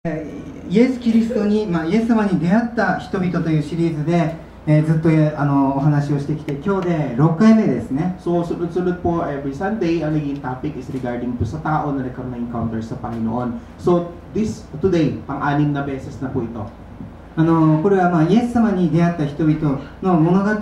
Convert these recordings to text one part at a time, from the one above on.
イエス・キリストに、イエス様に出会った人々というシリーズで、ずっとお話をしてきて、今日で6回目ですね。So, sunod-sunod po every Sunday, ang naging topic is regarding po sa tao na nagkaroon ng encounter sa Panginoon. So, today, pang-anim na beses na po ito. これは、イエス様に出会った人々の物語を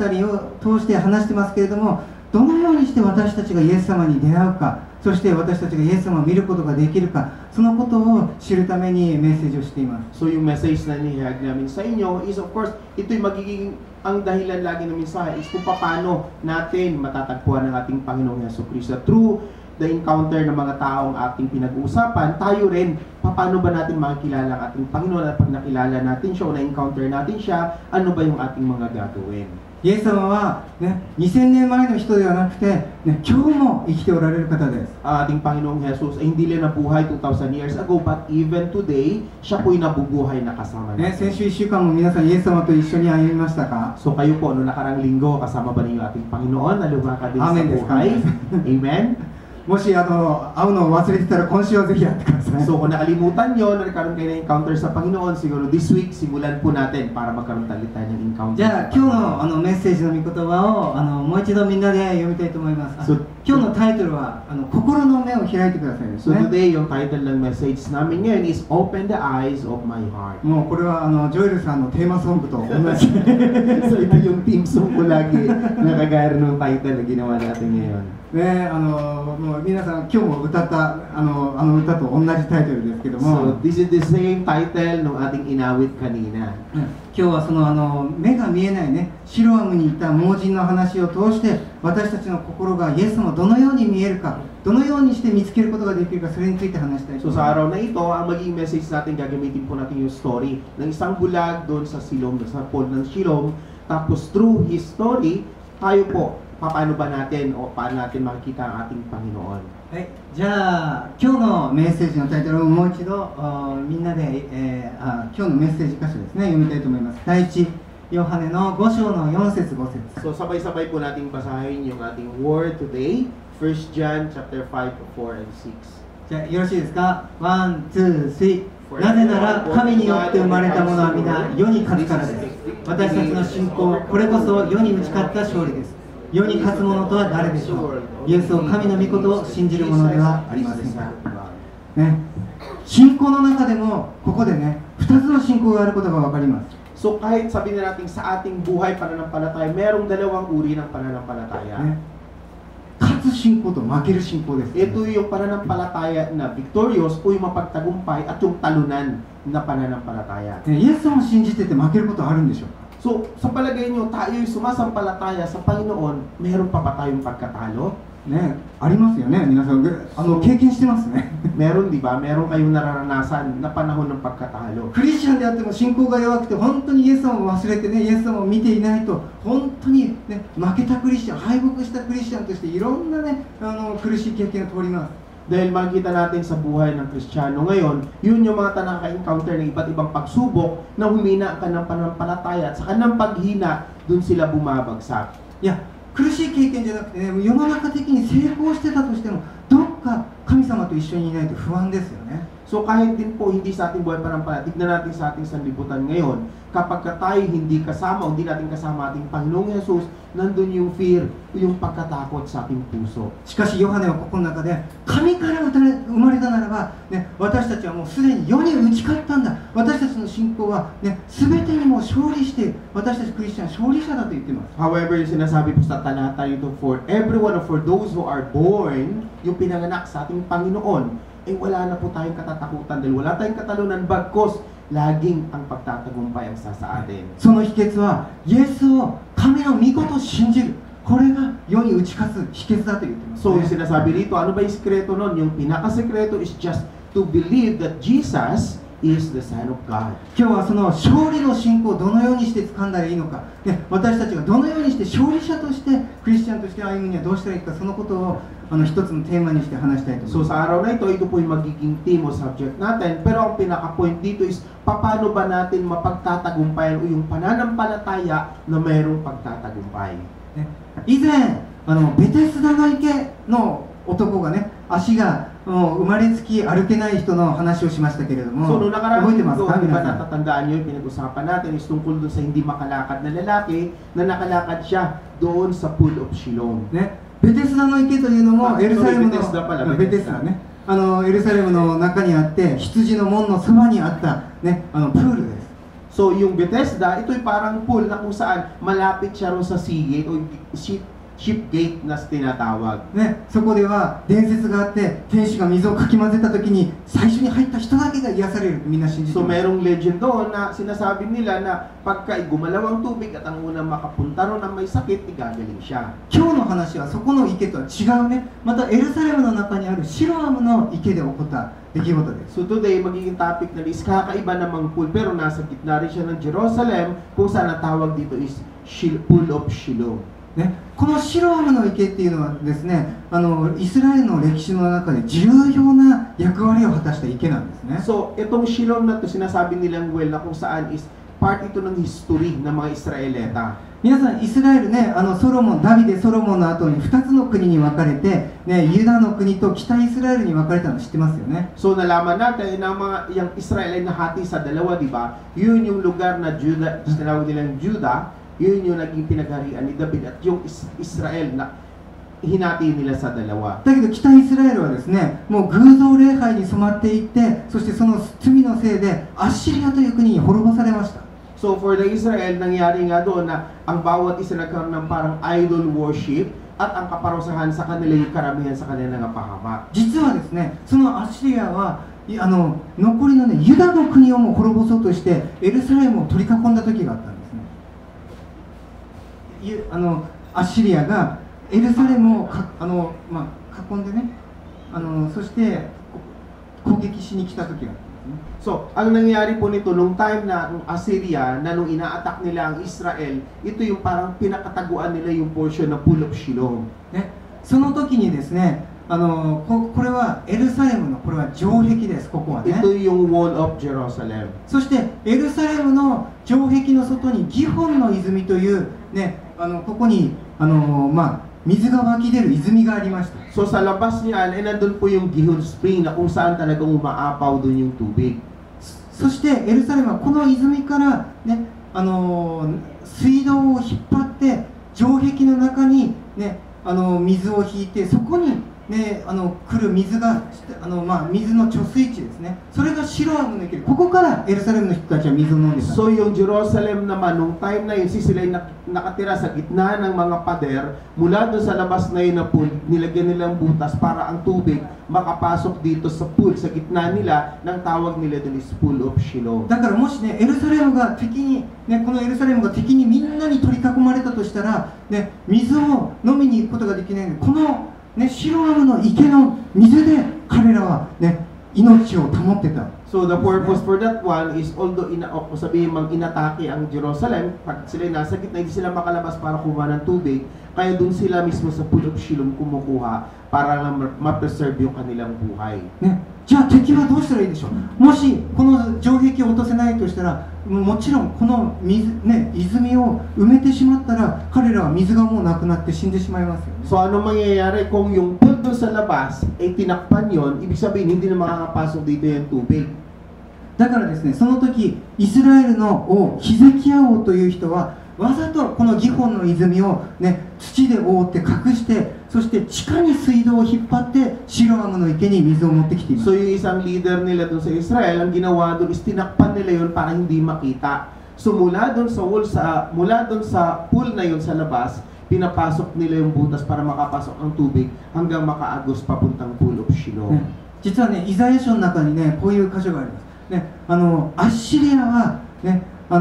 通して話してますけれども、どのようにして私たちがイエス様に出会うか、そして私たちがイエス様を見ることができるか、そのことを知るためにメッセージをしています。So, yung message na nihayag namin sa inyo is of course, ito'y magiging ang dahilan lagi ng mensahe is kung paano natin matatagpuan ng ating Panginoong Jesucristo. Through the encounter ng mga taong ating pinag-uusapan, tayo rin, paano ba natin makikilala ang ating Panginoon at pag nakilala natin siya o na-encounter natin siya, ano ba yung ating mga gagawin? イエス様は、2000年前の人ではなくて、今日も生きておられる方です。Ating Panginoong Jesus ay hindi lang nabuhay 2,000 years ago, but even today, siya po'y nabubuhay na kasama natin. 先週1週間も皆さんイエス様と一緒に歩みましたか? So kayo po, noong nakarang linggo, kasama ba niyo ating Panginoon na lumakad din sa buhay? Amen? もし会うのを忘れてたら今週はぜひやってください。 So kung nakalimutan nyo na nagkaroon kayo ng encounter sa Panginoon, siguro this week simulan po natin para magkaroon tayo ng encounter. じゃあ今日のメッセージの御言葉をもう一度みんなで読みたいと思います。今日のタイトルは心の目を開いてくださいですね。 So today yung title ng message namin ngayon is Open the Eyes of My Heart. もうこれはジョエルさんのテーマソングと同じ。So ito yung theme song ko lagi nakagaya ng title na ginawa natin ngayon. もう皆さん今日も歌った歌と同じタイトルですけども、 So this is the same title ng ating inawit kanina. 今日はその目が見えないね、シロアムにいた盲人の話を通して私たちの心がイエス様をどのように見えるか、どのようにして見つけることができるか、それについて話したいと思います。 So sa araw na ito, ang magiging message natin, gagamitin po natin yung story ng isang bulag doon sa silong, sa pool ng Siloam. Tapos through his story, tayo po, paano ba natin o paano natin makikita ang ating Panginoon? はい、じゃあ今日のメッセージのタイトルをもう一度みんなで、今日のメッセージ箇所ですね、読みたいと思います。第一ヨハネの5章の4節5節。 So sabay-sabay po nating basahin yung ating word today, 1 John chapter 5, 4 and 6. じゃあよろしいですか？ 1, 2, 3。 なぜなら神によって生まれたものは皆世に勝つからです。私たちの信仰、これこそ世に打ち勝った勝利です。世に勝つ者とは誰でしょう？イエスを神の御事を信じる者ではありませんか？ね、信仰の中でもここでね、2つの信仰があることが分かります。 So kahit sabihin na natin sa ating buhay pananampalataya, merong dalawang uri ng pananampalataya. ね、勝つ信仰と負ける信仰です。 Ito yung pananampalataya na victorious o yung mapagtagumpay at yung talunan na pananampalataya. イエス様を信じてて負けることあるんでしょうか？ So, sa palagay nyo, tayo'y sumasampalataya sa Panginoon, meron pa ba tayong pagkatalo? ね、ありますよね。皆さん経験してますね。 Meron, di ba? Meron kayong nararanasan na panahon ng pagkatalo. クリスチャンであっても信仰が弱くて本当にイエス様を忘れてね、イエス様を見ていないと本当にね、負けたクリスチャン、敗北したクリスチャンとしていろんなね、苦しい経験を通ります。 Dahil makikita natin sa buhay ng Kristiyano ngayon, yun yung mga nakaka-encounter ng iba't ibang pagsubok na humina ang kanilang pananampalataya at sa kanilang paghina, dun sila bumabagsak. いや、苦しい経験じゃなくてね、世の中的に成功してたとしてもどっか神様と一緒にいないと不安ですよね。 So kahit din po hindi sa ating buhay pananampalataya, tignan natin sa ating sanlibutan ngayon, kapag tayo hindi kasama o hindi natin kasama ating Panginoong Jesus, nandun yung fear, yung pagkatakot sa ating puso. しかしヨハネはここの中で神から生まれたならば、ね、私たちはもうすでに世に打ち勝ったんだ。私たちの信仰は、ね、全てにも勝利して私たちクリスチャンは勝利者だと言っています。 However, yung sinasabi po sa talata ito, for everyone or for those who are born, yung pinanganak sa ating Panginoon, ay wala na po tayong katatakutan dahil wala tayong katalunan, bagkos laging ang pagtatagumpay ang sa atin. その秘訣はイエスを神の御事を信じる。これが世に打ち勝つ秘訣だと言ってます、ね。 So, yung sinasabi dito, ano ba yung sikreto nun? Yung pinakasikreto is just to believe that Jesus is the Son of God. 今日はその勝利の信仰をどのようにして掴んだらいいのか、ね、私たちがどのようにして勝利者としてクリスチャンとして歩むにはどうしたらいいか、そのことを一つのテーマにして話したいと思います。 So sa araw na ito po yung magiging theme o subject natin, pero ang pinaka-point dito is paano ba natin mapagtatagumpayan o yung pananampalataya na mayroong pagtatagumpay. 以前ベテスダの池の男がね、足がもう生まれつき歩けない人の話をしましたけれども、 So, noong 覚え nakaraang てます linggo, か di 皆 ba さん。 natatandaan nyo yung pinag-usapan natin is tungkol doon sa hindi makalakad na lalaki na nakalakad siya doon sa Pool of Siloam. ね、ベテスダの池というのもエルサレムのベテスダパラベテスダね、エルサレムの中にあって羊の門のそばにあったね、プールです。 So, yung Bethesda, ito'y parang pool na kung saan malapit siya ron sa sea gate o ship gate na tinatawag. ね、そこでは伝説があって天使が水をかき混ぜた時に最初に入った人だけが癒される、みんな信じて So, ます。 merong legend doon na sinasabi nila na pagka gumalaw ang tubig at ang unang makapunta ron na may sakit, igagaling siya. 今日の話はそこの池とは違うね、またエルサレムの中にあるシロアムの池で起こった出来事です。 So today, magiging topic na is kakaiba namang pool pero nasa gitna rin siya ng Jerusalem kung saan ang tawag dito is Pool of Siloam. ね、このシロアムの池っていうのはですね、イスラエルの歴史の中で重要な役割を果たした池なんですね。 So, itong Siloam na to sinasabi nilang well na kung saan is part ito ng history ng mga Israelita. 皆さん、イスラエルね、ダビデ・ソロモンの後に2つの国に分かれて、ね、ユダの国と北イスラエルに分かれたの知ってますよね。 So, nalaman natin na yung Israel ay nahati sa dalawa, di ba? Yun yung lugar na Juda, tinawag nilang Juda, yun yung naging pinagharian ni David at yung Israel na hinati nila sa dalawa. だけど北イスラエルはですね、もう偶像礼拝に染まっていって、そしてその罪のせいでアッシリアという国に滅ぼされました。 So for the Israel, nangyari nga doon na ang bawat isa nagkaroon ng parang idol worship at ang kaparusahan sa kanila yung karamihan sa kanila nga pahamak. 実はですね、そのアッシリアは残りのね、ユダの国をも滅ぼそうとしてエルサレムを取り囲んだ時があったんですね。アッシリアがエルサレムを囲んでね、そして攻撃しに来た時があった。 So, ang nangyari po nito nung time na ang Assyria na nung ina-attack nila ang Israel, ito yung parang pinakataguan nila yung portion ng Pool of Siloam. ね、その時にですね、これはエルサレムのこれは城壁です。ここはね。 Ito yung Wall of Jerusalem. そしてエルサレムの城壁の外にギホンの泉というね、ここに水が湧き出る泉がありました。 So sa labas niyan, nandun po yung Gihon Spring na kung saan talagang umaapaw dun yung tubig. そしてエルサレムはこの泉からね、水道を引っ張って城壁の中にね、水を引いてそこにね、来る水が水の貯水池ですね。それがシロアムの池で、ここからエルサレムの人たちは水を飲んでた。 So yung Jerusalem naman, nung time na yun, sila nakatira sa gitna ng mga pader, mula doon sa labas na yun na pool, nilagyan nilang butas para ang tubig makapasok dito sa pool, sa gitna nila, ng tawag nila doon is Pool of Siloam. だからもしね、エルサレムが敵に、ね、このエルサレムが敵にみんなに取り囲まれたとしたら、ね、水を飲みに行くことができないので、このね、シロアムの池の水で彼らはね、命を保ってた。 So the purpose for that one is although sabihin mang inatake ang Jerusalem, pag sila nasa gitna, hindi sila makalabas para kumuha ng tubig, kaya doon sila mismo sa Pool of Siloam kumukuha para ma-preserve yung kanilang buhay. ね、じゃあ敵はどうしたらいいでしょう。もしこの城壁を落とせないとしたら、もちろんこの泉を埋めてしまったら彼らは水がもうなくなって死んでしまいますよね。 So ano mangyayari kung yung pool doon sa labas ay tinakpan yon, ibig sabihin hindi na makakapasok dito yung tubig. だからですね、その時イスラエルの王ヒゼキヤ王という人はわざとこのギホンの泉を、ね、土で覆って隠して、そして地下に水道を引っ張ってシロアムの池に水を持ってきています。 So yung isang leader nila doon sa Israel, ang ginawa doon is tinakpan nila yun para hindi makita. So mula doon sa pool na yun sa labas, pinapasok nila yung butas para makapasok ang tubig hanggang makaagos papuntang Pool of Siloam. 実はね、イザヤ書の中にね、こういう箇所があります。ね、アッシリアはね、ア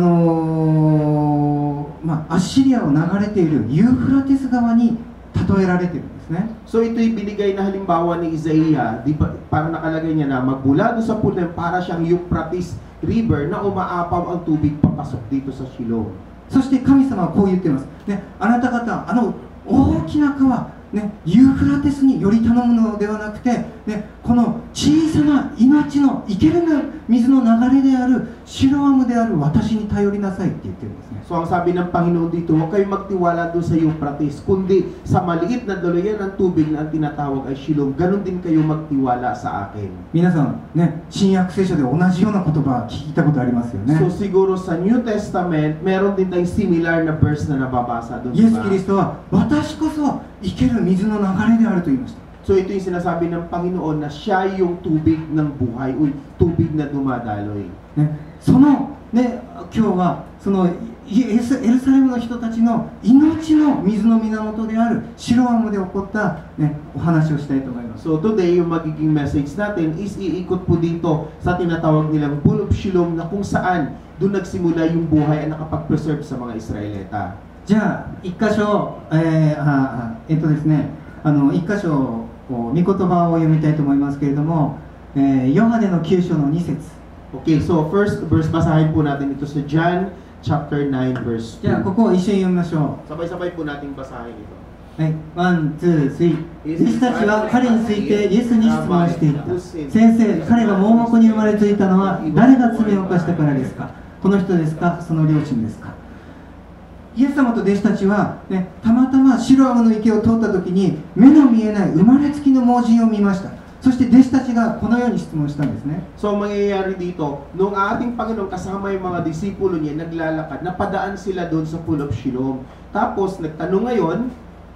ッシリアを流れているユーフラテス川に例えられているんですね。 So ito'y binigay na halimbawa ni Isaiah, di ba, parang nakalagay niya na magmula doon sa pool na para siyang Euphrates River na umaapaw ang tubig papasok dito sa Siloam. そして神様はこう言っています。ね、あなた方、大きな川、ね、ユーフラテスにより頼むのではなくて、ね、この小さな命の生ける水の流れであるシロアムである私に頼りなさいって言ってるんですね。 So ang sabi ng Panginoon dito, huwag kayong magtiwala doon sa Euphrates, kundi sa maliit na daloyan ng tubig na ang tinatawag ay Siloam, ganun din kayo magtiwala sa akin. 皆さんね、新約聖書で同じような言葉聞いたことありますよね。 So siguro sa New Testament, meron din tayong similar na verse na nababasa doon. イエス・キリストは私こそ生ける水の流れであると言いました。 So ito yung sinasabi ng Panginoon na siya yung tubig ng buhay, tubig na dumadaloy. ね、そのね、今日はそのエルサレムの人たちの命の水の源であるシロアムで起こった、ね、お話をしたいと思います。 So today, yung magiging message natin is iikot po dito sa tinatawag nilang Pool of Siloam na kung saan doon nagsimula yung buhay at nakapag-preserve sa mga Israelita. じゃあ一箇所、ですね、一箇所御言葉を読みたいと思いますけれども、ヨハネの9章の2節。 Okay, so first verse, basahin po natin ito sa John chapter 9 verse 2. じゃあここを一緒に読みましょ Sabay-sabay po natin basahin ito. う。はい、ワン、ツー、スリー。弟子たちは彼についてイエスに質問していった。先生、彼が盲目に生まれついたのは誰が罪を犯したからですか？この人ですか？その両親ですか？イエス様と弟子たちは、ね、たまたまシロアムの池を通った時に目の見えない生まれつきの盲人を見ました。そして弟子たちがこのように質問したんですね。 So mangyayari dito, nung ating Panginoon kasama yung mga disipulo niya naglalakad, napadaan sila doon sa Pool of Siloam. Tapos nagtanong ngayon,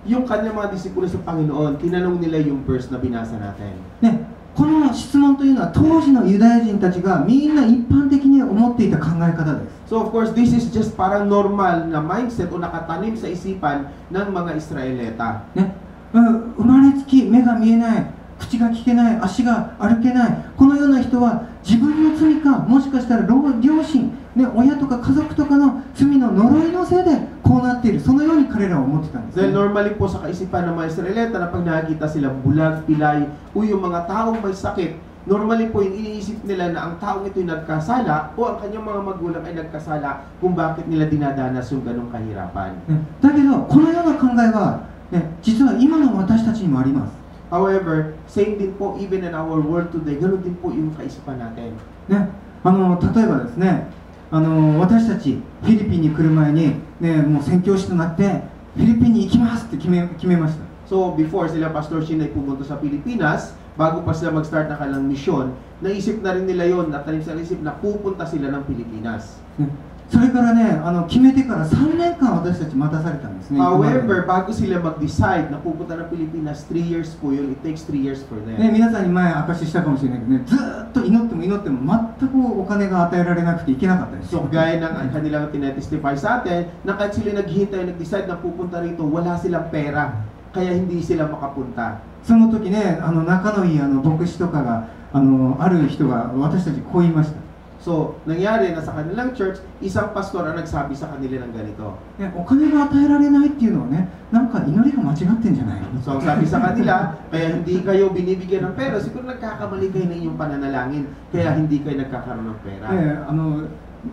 yung kanyang mga disipulo sa Panginoon, tinanong nila yung verse na binasa natin. ね、この質問というのは当時のユダヤ人たちがみんな一般的に思っていた考え方です。 So of course, this is just parang normal na mindset o nakatanim sa isipan ng mga Israelita. ね、生まれつき目が見えない、口が聞けない、足が歩けない、このような人は自分の罪か、もしかしたら両親、ね、親とか家族とかの罪の呪いのせいでこうなっている、そのように彼らは思ってたんです、ね。 Dahil normally po sa kaisipan ng mga Israelita na pag nakikita silang bulag, pilay, o yung mga taong may sakit, normally po yung iniisip nila na ang taong ito'y nagkasala o ang kanyang mga magulang ay nagkasala kung bakit nila dinadanas yung ganong kahirapan. ね、だけどこのような考えは、ね、実は今の私たちにもあります。 However, same din po even in our world today, ganoon din po yung kaisipan natin. ね、例えばですね、私たちフィリピンに来る前に、ね、もう宣教師となってフィリピンに行きますって決めました。 So before sila Pastor Shin ay pumunta sa Pilipinas, bago pa sila mag-start na kanilang misyon, naisip na rin nila yon, natanim sa isip na pupunta sila ng Pilipinas. ね、それからね、決めてから3年間私たち待たされたんですね。 However, bago sila mag-decide na pupunta ng Pilipinas, 3 years po yun. It takes 3 years for them. ね、皆さんに前証ししたかもしれないけどね、ずーっと祈っても祈っても全くお金が与えられなくて行けなかったんですよ。 So gaya ng kanilang tinetestify sa atin, na kahit sila naghihintay, nag-decide na pupunta rito, wala silang pera, kaya hindi sila makapunta. その時ね、仲のいい牧師とかがある人が私たちこう言いました。 So, nangyari na sa kanilang church, isang pastor ang nagsabi sa kanila ng ganito. ね、お金が与えられないっていうのはね、なんか祈りが間違ってんじゃないの？ So, ang sabi sa kanila, kaya hindi kayo binibigyan ng pera, siguro nagkakamali kayo ng inyong pananalangin, kaya hindi kayo nagkakaroon ng pera.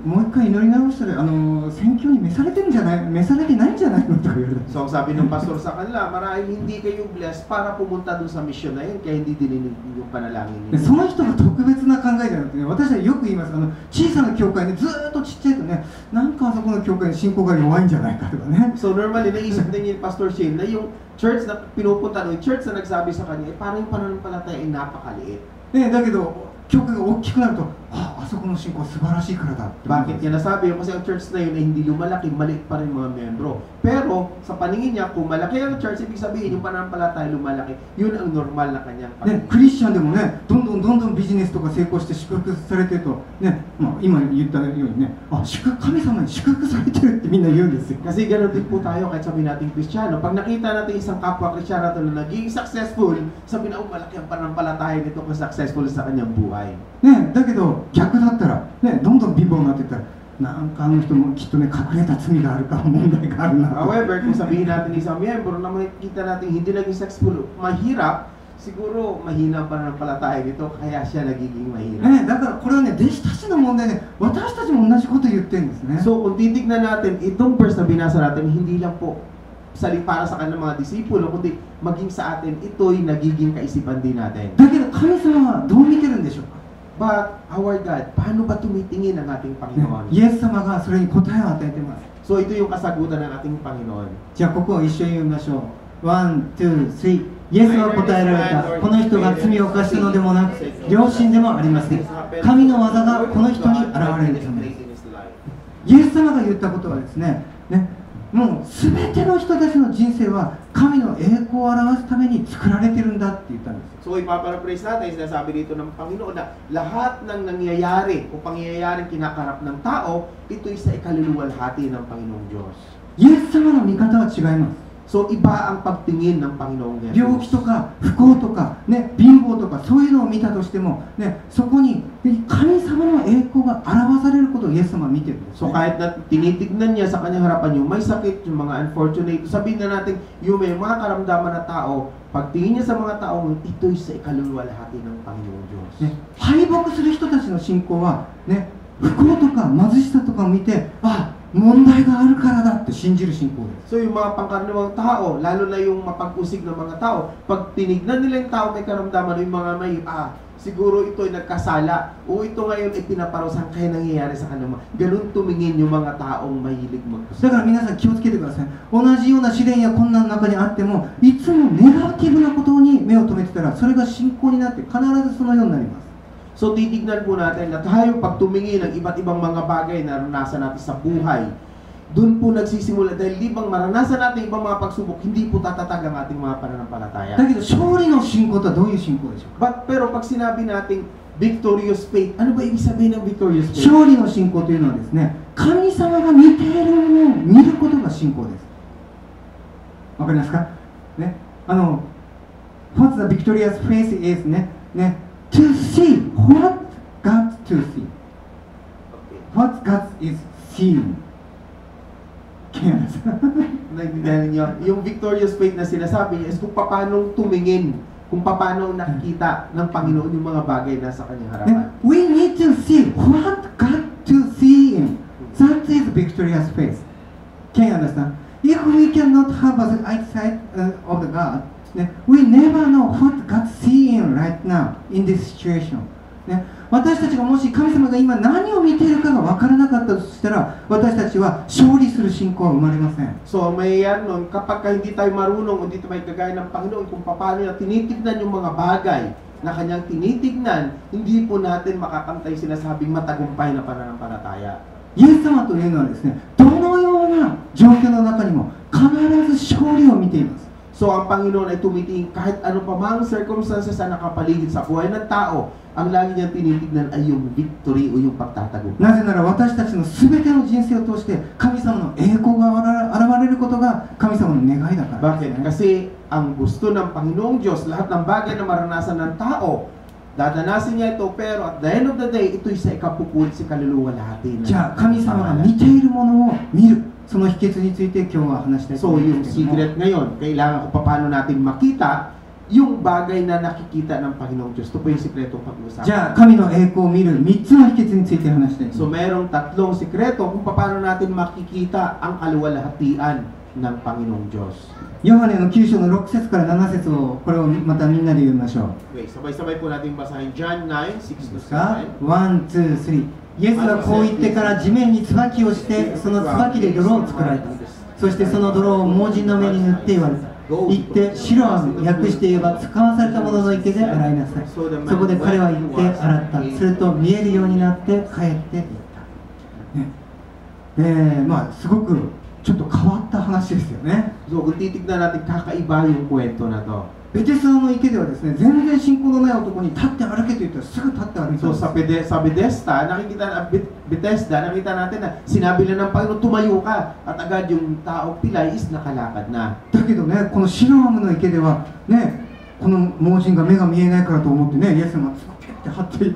もう一回祈り直したら宣教に召されてないんじゃないのとか言われた。 So, ang sabi ng pastor sa kanila, marahil hindi kayo blessed para pumunta doon sa mission na yun, kaya hindi dininig yung panalangin で niyo. その人が特別な考えじゃなくてね、私はよく言います。小さな教会ね、ずーっとちっちゃいとね、なんかあそこの教会に信仰が弱いんじゃないかとかね。 So, normally, naisip din yung Pastor Shane na yung church na pinupunta, yung church na nagsabi sa kanya, parang yung pananampalataya ay napakaliit. ね、だけど教会が大きくなると、あそこの信仰は素晴らしいからだ。 Bakit niya nasabi yun? Kasi ang church na yun ay hindi lumalaki, maliit pa rin mga membro. Pero sa paningin niya, kung malaki ang church, ibig sabihin yung pananampalataya lumalaki, yun ang normal na kanyang ね、paningin. クリスチャンでもね、どんどんビジネスとか成功して祝福されてると、ね、今言ったようにね、神様に祝福されてるってみんな言うんですよ。 Kasi gano'n din po tayo kahit sabihin natin Kristiyano. Pag nakita natin isang kapwa Kristiyano na naging successful, sabihin na, malaki ang pananampalataya nito kung successful sa kanyang buhay. ね、だけど逆だったら、ね、どんどん貧乏になっていったら、なんか人もきっとね、隠れた罪があるか問題があるな。 However, kung sabihin natin isang miyembro na makikita natin hindi naging successful, mahirap, siguro mahina ang pananampalataya nito, kaya siya nagiging mahirap. ね、だからこれはね、弟子たちの問題で、私たちも同じこと言ってるんですね。 So, kung titignan natin, itong verse na binasa natin, hindi lang po para sa kanilang mga disipulo, kundi maging sa atin, ito'y nagiging kaisipan din natin. だけど神様はどう見てるんでしょうか。 But our God, paano ba tumitingin ang ating Panginoon? イエス様がそれに答えを与えてます。 So ito yung kasagutan ng ating Panginoon. じゃあここを一緒に読みましょう。ワン、ツー、スリー。イエスは答えられた。この人が罪を犯したのでもなく、良心でもありません。神の技がこの人に現れるためです。イエス様が言ったことはですね、もう全ての人たちの人生は神の栄光を表すために作られてるんだって言ったんです。 So ipaparaphrase natin, sinasabi dito ng Panginoon na lahat ng nangyayari o pangyayaring kinakarap ng tao, ito'y sa ikaluluwalhati ng Panginoong Diyos. イエス様の見方は違います。 So iba ang pagtingin ng Panginoong Diyos. 病気とか不幸とか、貧乏とかそういうのを見たとしても、そこに神様の栄光が表されることをイエス様は見てるんです、So kahit na tinitignan niya sa kanyang harapan yung may sakit, yung mga unfortunate, sabihin na natin yung may mga karamdaman na tao, pagtingin niya sa mga tao, ito'y sa ikaluluwalhati ng Panginoong Diyos. 敗北する人たちの信仰は、不幸とか貧しさとかを見て、問題があるからだって信じる信仰です。 So yung mga pangkaraniwang tao, lalo na yung mapag-usig ng mga tao, pag tinignan nila yung tao may karamdaman, yung mga may, siguro ito ay nagkasala, o ito ngayon ay pinaparusahan kaya nangyayari sa kanila. Ganun tumingin yung mga taong mahilig mag-usig. だから皆さん気をつけてください。同じような試練や困難の中にあっても、いつもネガティブなことに目を留めてたら、それが信仰になって必ずそのようになります。 So titignan po natin na tayo pag tumingin ng iba't ibang mga bagay na naranasan natin sa buhay, doon po nagsisimula dahil di bang maranasan natin ibang mga pagsubok, hindi po tatatag ang ating mga pananampalataya. だけど勝利の信仰とはどういう信仰でしょうか。 Pero pag sinabi nating victorious faith, ano ba ibig sabihin ng victorious faith? 勝利の信仰というのはですね、神様が見ているものを見ることが信仰です。わかりますか？What the victorious faith is to see what God to see. What God is seeing. Kaya Naintindihan niyo? Yung victorious faith na sinasabi niya is kung paano tumingin, kung paano nakikita ng Panginoon yung mga bagay na sa kanyang harapan. We need to see what God to see in. That is victorious faith. Can you understand? If we cannot have an eyesight of the God, we never know what God seeing right now in this situation. 私たちがもし神様が今何を見ているかが分からなかったとしたら、私たちは勝利する信仰は生まれません。 So may yan nun, kapag hindi tayo marunong, hindi tayo kagaya ng Panginoon kung paano niya tinitignan yung mga bagay na kanyang tinitignan, hindi po natin makakantay sinasabing matagumpay na pananampalataya. イエス様というのはですね、どのような状況の中にも必ず勝利を見ています。 So ang Panginoon ay tumitingin kahit ano pa mang circumstances na nakapaligid sa buhay ng tao, ang lagi niyang tinitignan ay yung victory o yung pagtatagumpay. なぜなら私たちの全ての人生を通して神様の栄光が現れることが神様の願いだからです、ね。 Bakit? Kasi ang gusto ng Panginoong Diyos, lahat ng bagay na maranasan ng tao, dadanasin niya ito, pero at the end of the day, ito'y sa ikapupulit sa kaluluwalhati. じゃあ神様が見ているものを見る。その秘訣について今日は話したいと So 思いま yung すけども。 secret ngayon, kailangan kung paano natin makita yung bagay na nakikita ng Panginoong Diyos. Ito po yung sikretong pag-uusapan. じゃあ神の栄光を見る3つの秘訣について話したいと So 思います。 merong tatlong sikreto kung paano natin makikita ang kaluwalhatian ng Panginoong Diyos. ヨハネの9章の6節から7節をこれをまたみんなで読みましょう。 Okay, sabay-sabay po natin basahin John 9, 6 to さあ、7. 1、2、3。イエスはこう言ってから地面に椿をして、その椿で泥を作られた。そしてその泥を盲人の目に塗って言われた。言ってシロアム、訳して言えば使わされた者の池で洗いなさい。そこで彼は行って洗った。すると見えるようになって帰っていった。すごくちょっと変わった話ですよね。 So kung titignan natin, kakaiba yung kwento na to. ベテスダの池ではですね、全然信仰のない男に立って歩けと言ったらすぐ立って歩いた。 So sa Bethesda, nakita natin na sinabi na ng Panginoon, tumayo ka, at agad yung taong pilay is nakalakad na. だけどね、このシロアムの池ではね、この盲人が目が見えないからと思ってね、イエス様がピッて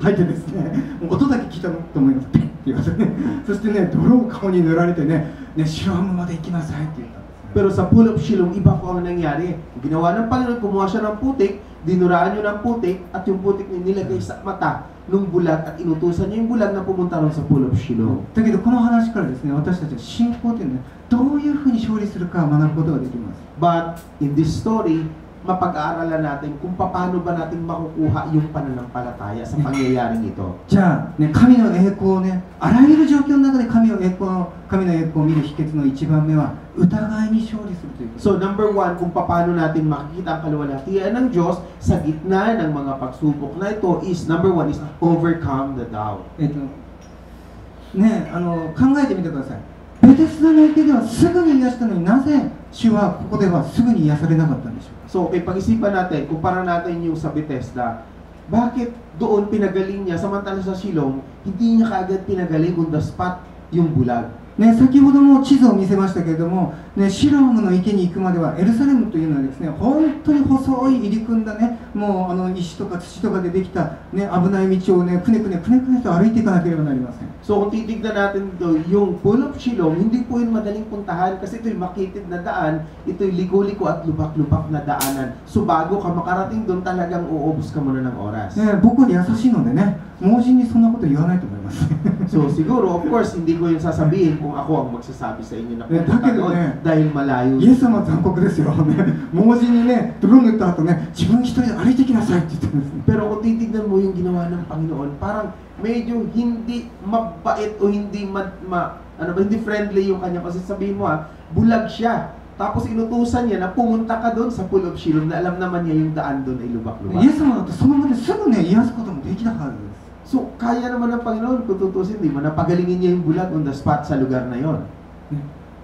吐いてですね、音だけ聞いたと思います。ピッて言わせてね、そしてね、泥を顔に塗られてね、シロアムまで行きなさいって言った。 Pero sa Pool of Siloam, iba po ang nangyari. Ginawa ng Panginoon, kumuha siya ng putik, dinuraan niyo ng putik, at yung putik niya nilagay sa mata nung bulag at inutusan niya yung bulag na pumunta ron sa Pool of Shiloh. だけどこの話からですね、私たちは信仰というのはどういうふうに勝利するかを学ぶことができます。But in this story, mapag-aaralan natin kung paano ba natin makukuha yung pananampalataya sa pangyayaring ito. じゃあ、ね、神の栄光をね、あらゆる状況の中で神の栄光を見る秘訣の一番目は疑いに勝利するということ。 So number one, kung paano natin makikita ang kaluwalhatian ng Diyos sa gitna ng mga pagsubok na ito is, number one is overcome the doubt. ね、考えてみてください。ベテスダの池ではすぐに癒したのになぜ主はここではすぐに癒されなかったんでしょうか。 So, pag-isipan natin, kumpara natin yung sa Bethesda, bakit doon pinagaling niya, samantala sa Silong, hindi niya kaagad pinagaling on the spot yung bulag? ね、先ほども地図を見せましたけれども、ね、シロームの池に行くまではエルサレムというのはですね、本当に細い入り組んだね、もう石とか土とかでできた、ね、危ない道をね、くねくねと歩いていかなければなりません。 So, kung titignan natin ito, yung Pool of Shiloh, hindi po yun madaling puntahan kasi ito'y makitid na daan, ito'y ligo-liko at lubak-lubak na daanan. So, bago ka makarating doon, talagang uubos ka muna ng oras. ね、僕に優しいのでね、盲人にそんなこと言わないと思います。 So, siguro, of course, hindi ko yun sasabihin kung ako ang magsasabi sa inyo na punta bakit doon eh? dahil malayo. イエス様は残酷ですよ、ね、盲人にね、泥塗った後ね、自分一人で歩いてきなさいって言ってるんですね。 Pero kung titignan mo yung ginawa ng Panginoon, parang medyo hindi mabait o hindi hindi friendly yung kanya kasi sabihin mo bulag siya. Tapos inutusan niya na pumunta ka doon sa Pool of Shiloh na alam naman niya yung daan doon ay lubak-lubak. イエス様だってその場ですぐね、癒すこともできたはずです。 So, kaya naman ng Panginoon kung tutusin, di ba, na pagalingin niya yung bulag on the spot sa lugar na yon.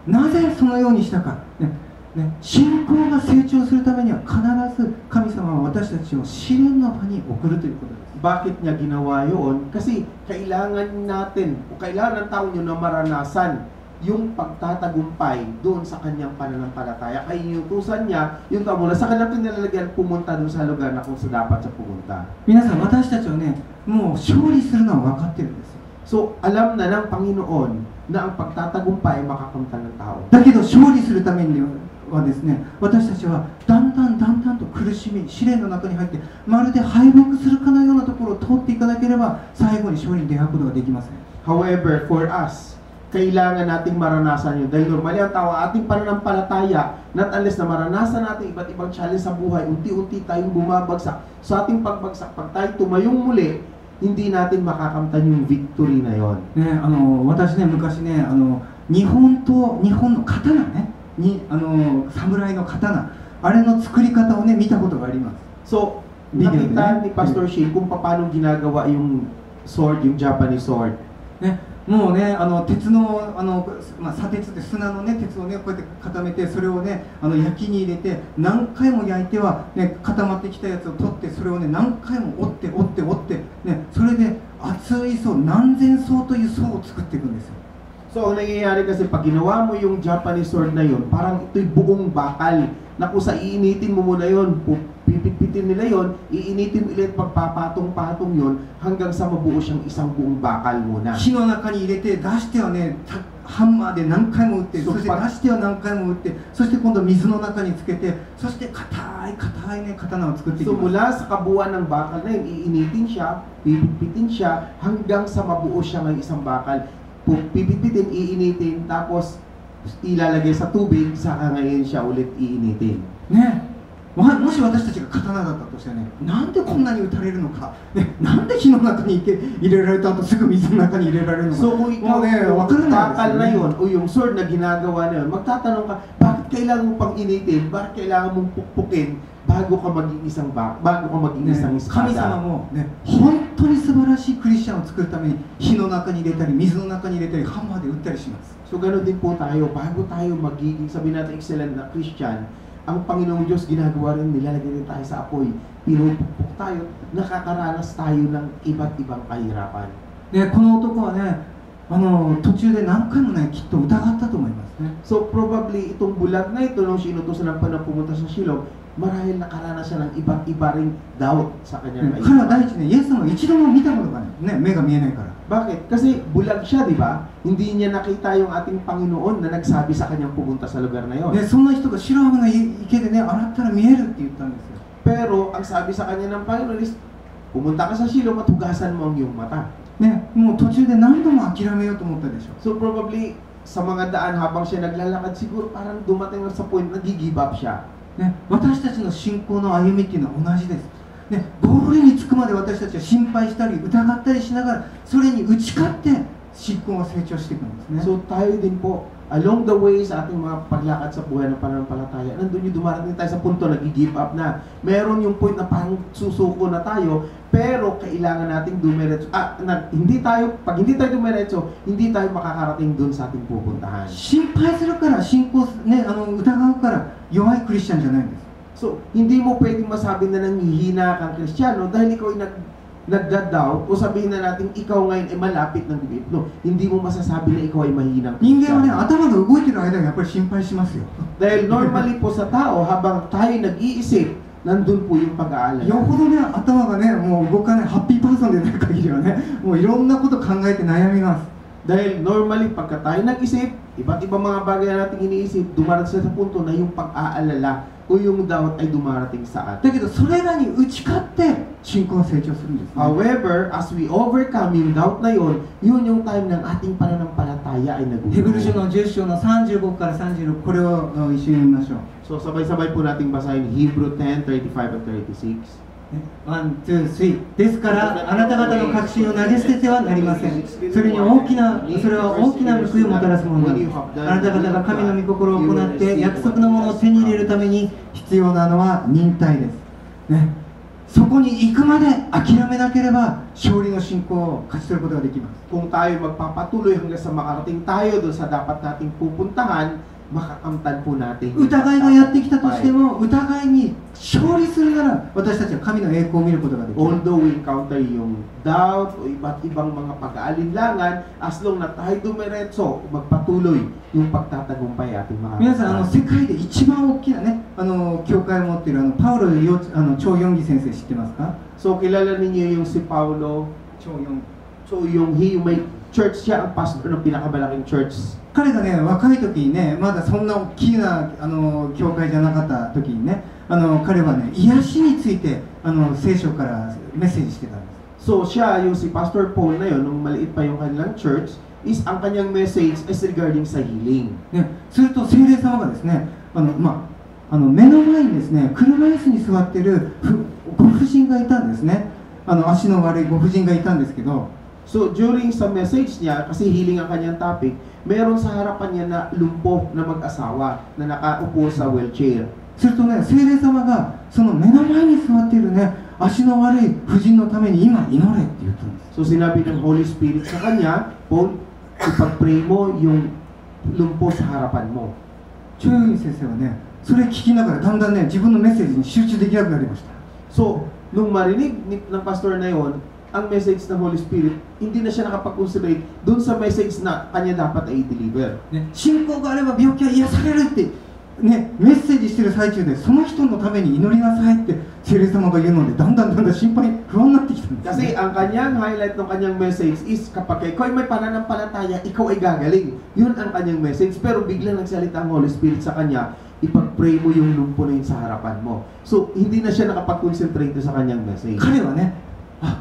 なぜそのようにしたか、信仰が成長するためには必ず神様は私たちを試練の場に送るということです。 Bakit niya ginawa yun? Kasi kailangan natin, o kailangan ng taong yun na maranasan yung pagtatagumpay doon sa kanyang pananampalataya. Kaya inutusan niya yung tao mula sa kanyang pinalalagyan pumunta doon sa lugar na kung sa dapat siya pumunta. 皆さん、私たちはね、もう勝利するのは分かってるんですよ。 So, alam na ng Panginoon na ang pagtatagumpay ay makakamtan ng tao. だけど勝利するためにはですね、私たちはだんだんと苦しみ、試練の中に入ってまるで敗北するかのようなところを通っていかなければ最後に勝利に出会うことができません。 However, for us, kailangan nating maranasan yun. Dahil normally ang tao, ating pananampalataya, not unless na maranasan natin iba't ibang challenge sa buhay, unti-unti tayong bumabagsak. Sa ating pagbagsak, pag tayo tumayong muli, hindi natin makakamtan yung victory na yon. ね、私ね、昔ね、日本の刀ね、侍の刀、あれの作り方をね、見たことがあります。 So, nakita ni Pastor Shane kung paano ginagawa yung sword, yung Japanese sword. ね、もうね、鉄の砂鉄って砂のね、鉄をね、こうやって固めて、それをね、焼きに入れて、何回も焼いては、ね、固まってきたやつを取って、それをね、何回も折って、ね、それで厚い層、何千層という層を作っていくんですよ。 So, ang nangyayari kasi pag ginawa mo yung Japanese sword na yun, parang ito'y buong bakal na kung sa iinitin mo muna yun, pipit-pitin nila yun, iinitin mo ulit pagpapatong-patong yun hanggang sa mabuo siyang isang buong bakal muna. 火の中に入れて出してはね、ハンマーで何回も打って、そして出しては何回も打って、そして今度水の中につけて、そして硬いね、刀を作っていき So ます。 mula sa kabuuan ng bakal na yun, iinitin siya, pipit-pitin siya hanggang sa mabuo siya ng isang bakal. Pipit-pitin, iinitin, tapos ilalagay sa tubig, saka ngayon siya ulit iinitin. ね、もし私たちが刀だったとしてね、なんでこんなに打たれるのか、ね、なんで火の中に入れられた後すぐ水の中に入れられるのか、 So kung ikaw もうね、わからない bakal です na よ yun ね。 o yung sword na ginagawa na yun, magtatanong ka, bakit kailangan mo pang initin? Bakit kailangan mong pukpukin bago ka maging isang isang 神様 espada? もね、本当に素晴らしいクリスチャンを作るために火の中に入れたり水の中に入れたりハンマーで打ったりします。 So ganoon din po tayo, bago tayo magiging, sabihin natin, excellent na Christian, ang Panginoong Diyos ginagawa rin, nilalagay rin tayo sa apoy, pinupukpok tayo, nakakaranas tayo ng iba't ibang kahirapan. で、この男はね、途中で何回もね、きっと疑ったと思いますね。 So probably itong bulag na ito, nung sinutusan ng panang pumunta sa Shiloh, marahil nakaranas siya ng iba't iba ring doubt sa kanyang 彼は kahirapan. 第一ね、イエス様を一度も見たことがない。ね、目が見えないから。 Bakit? Kasi bulag siya, di ba? Hindi niya nakita yung ating Panginoon na nagsabi sa kanyang pumunta sa lugar na yon. で、そんな人が白浜の池でね、洗ったら見えるって言ったんですよ。 Pero ang sabi sa kanya ng Panginoon is, pumunta ka sa silong at hugasan mo ang iyong mata. ね、もう途中で何度も諦めようと思ったでしょ So probably, sa mga daan habang siya naglalakad, siguro parang dumating na sa point na nag-give up siya. ね、私たちの信仰の歩みっていうのは同じです、ね、ゴールに着くまで私たちは心配したり疑ったりしながらそれに打ち勝って信仰が成長していくんですね So tayo din po, along the way sa ating mga paglakad sa buhay ng pananampalataya, nandun yung dumarating tayo sa punto na nag-give up na. Meron yung point na parang susuko na tayo, pero kailangan nating dumiretso. Pag hindi tayo dumiretso, hindi tayo makakarating dun sa ating pupuntahan. 心配するから信仰、ね、疑うから弱いクリスチャンじゃないんです So, hindi mo pwedeng masabi na nanghihina kang Kristiyano dahil ikaw ay nagda-doubt o sabihin na natin ikaw ngayon ay malapit ng bibig. No, hindi mo masasabi na ikaw ay mahinang 人間はね、 Kristiyano. 頭が動いてる間にやっぱり心配しますよ Dahil normally po sa tao, habang tayo nag-iisip, nandun po yung pag-aalala. よほどね、頭がね、もう動かない、ハッピーパーソンでない限りはね、もういろんなこと考えて悩みます。 Dahil normally, pagka tayo nag-isip, iba't ibang mga bagay na natin iniisip, dumarating sa punto na yung pag-aalala o yung doubt ay dumarating sa だ atin. けど、それらに打ち勝って信仰が成長するんです、ね。 However, as we overcome yung doubt na yun, yun yung time ng ating pananampalataya ay ヘブル書 nag-uusap. の10章の35から36、これを一緒に読みましょう。 So, sabay-sabay po nating basahin Hebrew 10:35 at 36. ワン、ツー、スリー。ですから、あなた方の確信を投げ捨ててはなりません。それは大きな報いをもたらすものです。あなた方が神の御心を行って約束のものを手に入れるために必要なのは忍耐です。ね、そこに行くまで諦めなければ勝利の信仰を勝ち取ることができます。 Kung tayo magpapatuloy hanggang sa makarating tayo doon sa dapat nating pupuntahan, makakamtan po natin. 疑いがやってきたとしても、疑いに勝利するなら私たちは神の栄光を見ることができます。 Although we encounter yung doubt o iba't ibang mga pag-aalinlangan, as long na tayo dumiretso, magpatuloy yung pagtatagumpay ating 皆さん、 makakakamtan. 世界で一番大きなね、教会を持っているパウロ張ヨンギ先生知ってますか？ So, kilala ninyo yung si Paulo 張ヨンギ。 So, yung may church siya, ang pastor ng pinakamalaking church. 彼がね、若い時にね、まだそんな大きな教会じゃなかった時にね、彼はね、癒しについて聖書からメッセージしてたんです。 So, siya, yung si Pastor Paul na yun, nung maliit pa yung kanilang church, is ang kanyang message is regarding sa healing. ね、すると聖霊様がですね、目の前にですね、車椅子に座ってるご婦人がいたんですね。足の悪いご婦人がいたんですけど、 So, during sa message niya, kasi healing ang kanyang topic, meron sa harapan niya na lumpo na mag-asawa na nakaupo sa wheelchair. するとね、聖霊様がその目の前に座っているね、足の悪い婦人のために今祈れって言ったんです。 So, sinabi ng Holy Spirit sa kanya, Paul, ipag-pray mo yung lumpo sa harapan mo. 張ヨンギ先生はね、それ聞きながらだんだんね、自分のメッセージに集中できなくなりました。 So, nung marinig ng pastor na yon, ang message ng Holy Spirit, hindi na siya nakapag-concentrate dun sa message na kanya dapat ay i-deliver. ね、信仰があれば病気は癒されるって、ね、メッセージしてる最中でその人のために祈りなさいって聖霊様が言うのでだんだん心配不安になってきたんです、ね。 Kasi ang kanyang highlight ng kanyang message is kapag ikaw ay may pananampalataya, ikaw ay gagaling. Yun ang kanyang message. Pero biglang nagsalita ang Holy Spirit sa kanya, ipag-pray mo yung lumpo na yun sa harapan mo. So, hindi na siya nakapag-concentrate sa kanyang message. 彼はね、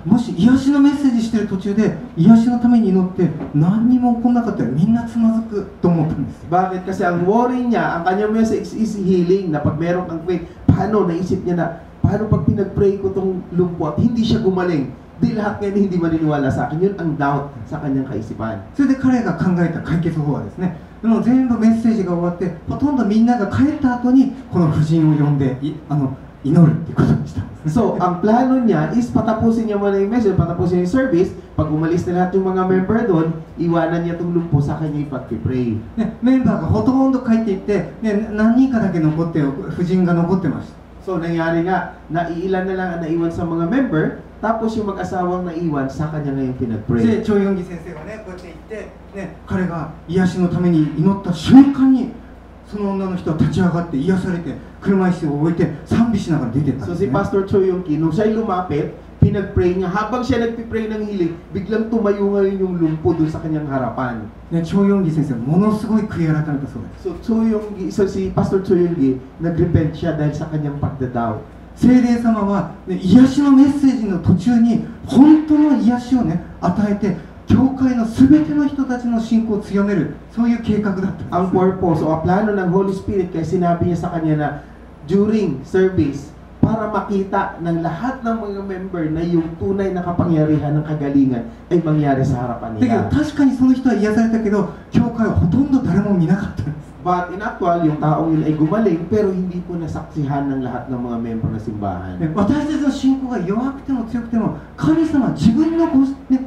もし癒しのメッセージしてる途中で癒しのために祈って何にも起こんなかったらみんなつまずくと思ったんですよ。 Bakit? Kasi ang worry niya, ang kanyang message is healing, na pag meron kang faith, paano, naisip niya na, paano pag pinag-pray ko tong lumpo at hindi siya gumaling? Di lahat ngayon hindi maniniwala sa akin. Yun ang doubt sa kanyang kaisipan. それで彼が考えた解決法はですね、でも全部メッセージが終わってほとんどみんなが帰った後にこの婦人を呼んで祈るっていうことにしたんですね。 So, ang plano niya is patapusin niya muna yung message, patapusin yung service. Pag umalis na lahat yung mga member doon, iwanan niya itong lumpo sa kanya ipag-pray. ね、メンバーがほとんど帰っていって、ね、何人かだけ残って婦人が残ってました。 So, nangyari nga, naiilan na lang ang naiwan sa mga member, tapos yung mag-asawang naiwan, sa kanya ngayon で、 pinag-pray. 張ヨンギ先生がね、こうやって行って、ね、彼が癒しのために祈った瞬間にその女の人は立ち上がって癒されて車椅子を置いて賛美しながら出てったん So, です si ね。 Pastor Cho Yong Ki, nung siya'y lumapit, pinag-pray niya. Habang siya nagpipray ng healing, biglang tumayo ngayon yung lumpo doon sa kanyang harapan. ね、張ヨンギ先生ものすごい悔い改めたそうです。 So, si Pastor Cho Yong Ki, nag-repent siya dahil sa kanyang pagda-doubt. 聖霊様は、ね、癒しのメッセージの途中に本当の癒しをね与えて、教会のすべての人たちの信仰を強める、そういう計画だったんです。Ang purpose o ang plano ng Holy Spirit, kaya sinabi niya sa kanya na during service, para makita ng lahat ng mga member na yung tunay na kapangyarihan ng kagalingan ay mangyari sa harapan だけど nila. 確かにその人は癒されたけど、教会はほとんど誰も見なかったんです。 But in actual, yung taong yun ay gumaling, pero hindi po nasaksihan ng lahat ng mga member ng simbahan. ね、私たちの信仰が弱くても強くても、神様は自分の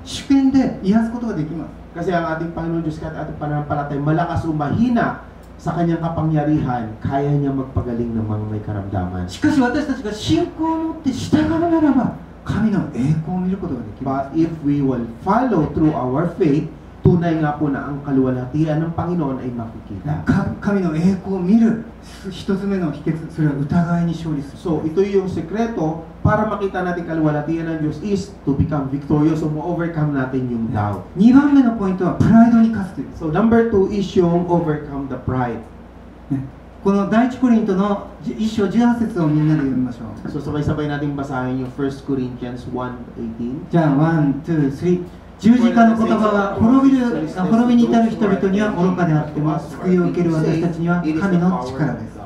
主権で癒すことができます。 Kasi ang ating Panginoon Diyos at ating pananampalatay, malakas o mahina sa kanyang kapangyarihan, kaya niya magpagaling ng mga may karamdaman. しかし私たちが信仰を持って従うならば、神の栄光を見ることができます。 But if we will follow through our faith, tunay nga po na ang kaluwalhatian ng Panginoon ay makikita. 神の栄光を見る一つ目の秘訣、それは疑いに勝利する。 So, ito yung sekreto para makita natin kaluwalhatian ng Diyos is to become victorious o ma-overcome natin yung doubt. 2番目のポイントはプライドに勝つという。 So, number 2 is yung overcome the pride. ね、この第一コリントの1章18節をみんなで読みましょう。 So, sabay-sabay nating basahin yung 1 Corinthians 1:18. じゃあ、1、2、3。十字架の言葉は滅びに至る人々には愚かであっても、救いを受ける私たちには神の力です。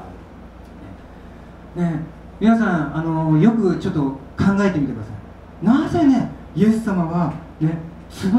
ね、皆さんよくちょっと考えてみてください。なぜね、イエス様はね、唾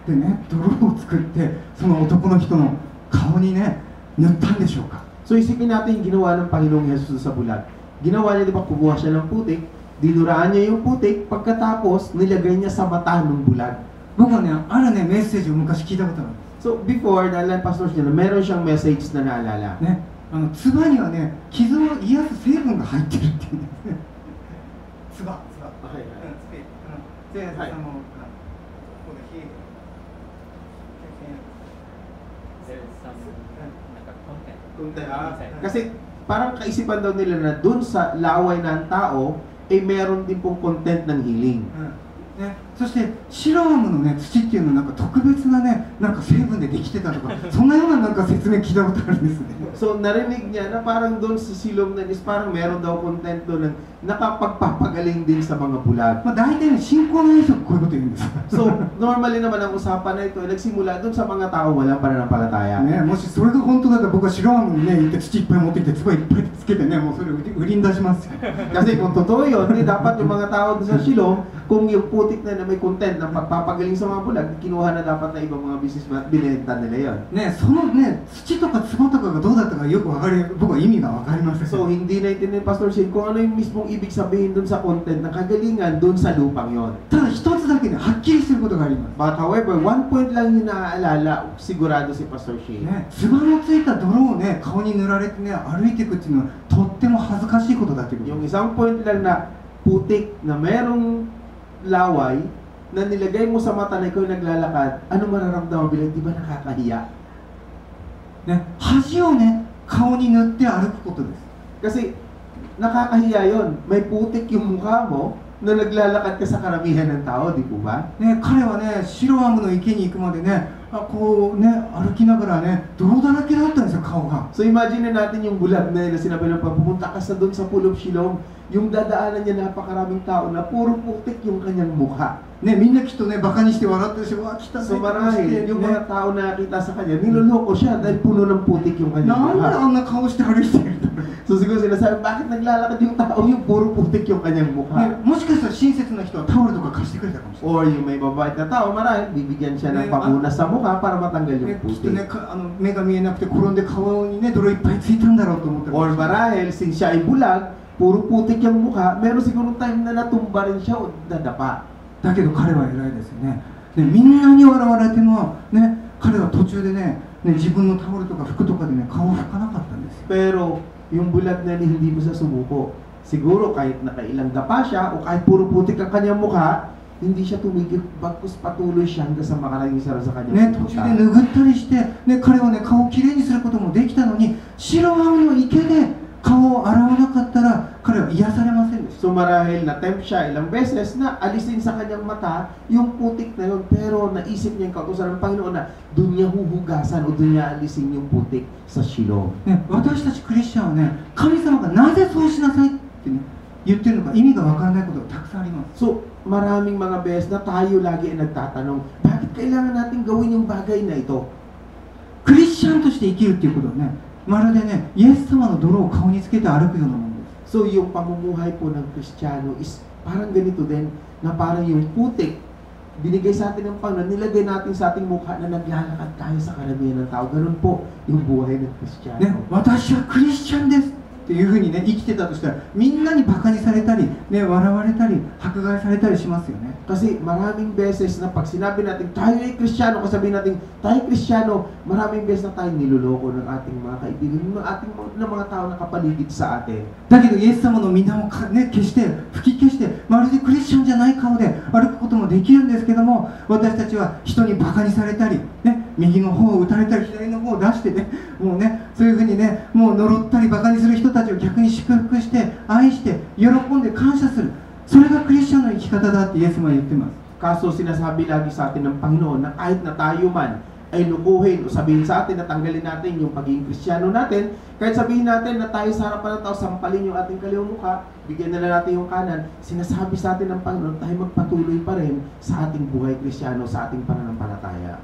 でね、泥を作ってその男の人の顔にね、塗ったんでしょうか。 So, isipin natin yung ginawa ng Panginoong Jesus sa bulag. Ginawa niya, di ba, kumuha siya ng putik, dinuraan niya yung putik, pagkatapos nilagay niya sa mata ng bulag. 僕はね、あるね、メッセージを昔聞いたことがあるんです。 So, before, naalala Pastor siya na meron siyang message na naalala. ね、唾にはね、傷を癒す成分が入ってるっていうんですね。唾。はいで、はいKasi parang kaisipan daw nila na dun sa laway ng tao, eh meron din pong content ng healing. ね、そしてシロアムのね、土っていうのはなんか特別なね、なんか成分でできてたとか、そんなようななんか説明聞いたことあるんですね。 So, narinig niya na parang doon sa silong na is parang meron daw content doon ng nakapagpapagaling din sa mga bulag. まあ大体ね、信仰の人こういうこと言うんです。 So, normally naman ang usapan na ito ay nagsimula doon sa mga tao walang pananampalataya. ね、もしそれが本当だったら僕はシロアムにね、行って土いっぱい持ってきて、唾いっぱいつけてね、もうそれ売りに出しますよ。 Kasi kung totoo yun, eh, dapat yung mga tao doon sa silong, kung yung putik na may content ng pagpapagaling sa mga bulag, kinuha na dapat na ibang mga businessman at binenta nila yun. ね、そのね、土とか唾とかがどうだったかよくわかり、僕は意味がわかりません。 So, hindi naintindihan Pastor Shane kung ano yung mismong ibig sabihin doon sa content ng kagalingan doon sa lupang yon. ただ一つだけね、はっきりしてることがあります。 But however, one point lang yung naaalala, sigurado si Pastor Shane. ね、唾のついた泥をね、顔に塗られてね、歩いていくっていうのはとっても恥ずかしいことだっていうこと。 Yung isang point lang na putik na merong laway na nilagay mo sa mata na ikaw naglalakad, ano mararamdaman bilang di ba nakakahiya? ね、恥をね、顔に塗って歩くことです。 Kasi nakakahiya yon. May putik yung mukha mo na naglalakad ka sa karamihan ng tao, di po ba? ね、彼はね、シロアムの池に行くまでね、こうね、歩きながらね、泥だらけだったんですよ、顔が。 So imagine na natin yung bulag na sinabi ng pumunta ka sa doon sa Pool of Siloam, yung dadaanan niya napakaraming tao na puro putik yung kanyang mukha. ね、みんなきっとね、バカにして笑ってるし、わ、来たね。 So marahil, yung mga tao na nakita sa kanya, niloloko siya dahil puno ng putik yung なん kanyang で mukha. あんな顔して歩いてるんだろう。 So siguro sinasabi, bakit naglalakad yung tao yung puro putik yung kanyang mukha? ね、もしかしたら親切な人はタオルとか貸してくれたかもしれない。 Or yung may mabait na tao, marahil bibigyan siya ng pamunas sa mukha para matanggal yung ね、きっと putik. ね、目が見えなくて転んで顔にね、泥いっぱいついたんだろうと思ってる。 Or marahil, since siya ay bulag, puro putik yung mukha, meron siguro time na natumba rin siya o nadapa. だけど彼は偉いですよね。で、みんなに笑われても、ね、彼は途中でね、自分のタオルとか服とかでね、顔を拭かなかったんですよ。 Pero yung bulag na hindi mo sa sumuko, siguro kahit nakailang dapa siya o kahit puro putik ang kanyang mukha, hindi siya tumigil, bagkus patuloy siya hanggang sa makarating sa kanyang ね、途中で拭ったりして、ね、彼はね、顔をきれいにすることもできたのに、シロアムの池で顔を洗わなかったら、彼は癒されませんでした。 So marahil na-tempt siya ilang beses na alisin sa kanyang mata yung putik na yun, pero naisip niya yung kautusan ng Panginoon na doon niya huhugasan o doon niya alisin yung putik sa Shiloh. ね、私たちクリスチャンはね、神様がなぜそうしなさいってね、言ってるのか意味がわからないことがたくさんあります。 So, maraming mga beses na tayo lagi ay nagtatanong, bakit kailangan natin gawin yung bagay na ito? クリスチャンとして生きるっていうことはね、まるでね、イエス様の泥を顔につけて歩くようなものです。 So, yung pamumuhay po ng Kristiyano is parang ganito din, na parang yung putik, binigay sa atin ng Panginoon, nilagay natin sa ating mukha na naglalakad tayo sa karamihan ng tao. Ganun po yung buhay ng Kristiyano. ね、私はクリスチャンですっていうふうにね、生きてたとしたら、みんなにバカにされたり、ね、笑われたり、迫害されたりしますよね。 Kasi maraming beses na pag sinabi natin, tayo ay Kristiyano, kung sabihin natin, tayo ay Kristiyano, maraming beses na tayo niloloko ng ating mga kaibigan, ng mga tao na kapaligid sa atin. だけどイエス様の皆をね、消して吹き消して、まるでクリスチャンじゃない顔で歩くこともできるんですけども、私たちは人にバカにされたり、ね、右の方を打たれたり左の方を出してね、もうね、そういうふうにね、もう呪ったりバカにする人たちを逆に祝福して愛して喜んで感謝する、それがクリスチャンの生き方だってイエス様は言ってます。 Kaso sinasabi lagi sa atin ng Panginoon na kahit na tayo man ay lukuhin o sabihin sa atin na tanggalin natin yung pagiging Kristiyano natin, kahit sabihin natin na tayo sa harapan ng tao, sampalin yung ating kaliwang mukha, bigyan na natin yung kanan, sinasabi sa atin ng Panginoon tayo magpatuloy pa rin sa ating buhay Kristiyano, sa ating pananampalataya.